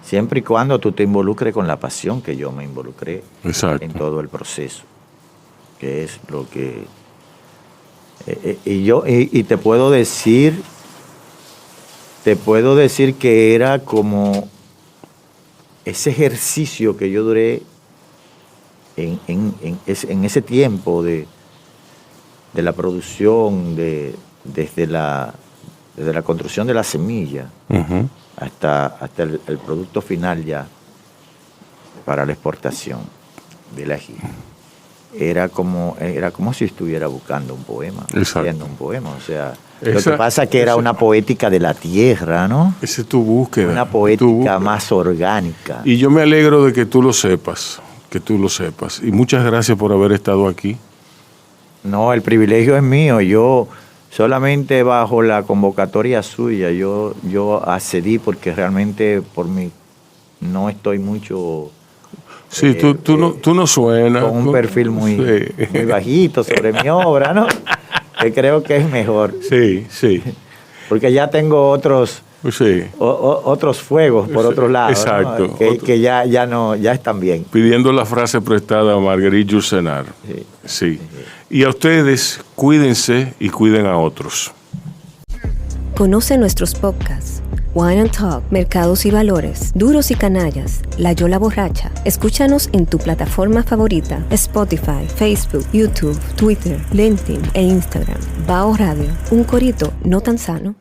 siempre y cuando tú te involucres con la pasión que yo me involucré. Exacto. En todo el proceso, que es lo que... y te puedo decir que era como ese ejercicio que yo duré en ese tiempo de la producción, desde la construcción de la semilla hasta el producto final ya para la exportación del ají. Era como si estuviera buscando un poema, haciendo un poema. O sea, lo que pasa es que era una poética de la tierra, ¿no? Esa es tu búsqueda. Una poética más orgánica. Y yo me alegro de que tú lo sepas. Y muchas gracias por haber estado aquí. No, el privilegio es mío. Yo solamente bajo la convocatoria suya, yo accedí porque realmente por mí no estoy mucho... Sí, tú no suenas. Con un perfil muy bajito sobre mi obra, ¿no? Que creo que es mejor. Sí. Porque ya tengo otros fuegos por otros lados. Exacto. ¿No? Que ya están bien. Pidiendo la frase prestada a Marguerite Yourcenar. Sí. Y a ustedes, cuídense y cuiden a otros. Conoce nuestros podcasts. Wine and Talk, Mercados y Valores, Duros y Canallas, La Yola Borracha. Escúchanos en tu plataforma favorita: Spotify, Facebook, YouTube, Twitter, LinkedIn e Instagram. Bao Radio, un corito no tan sano.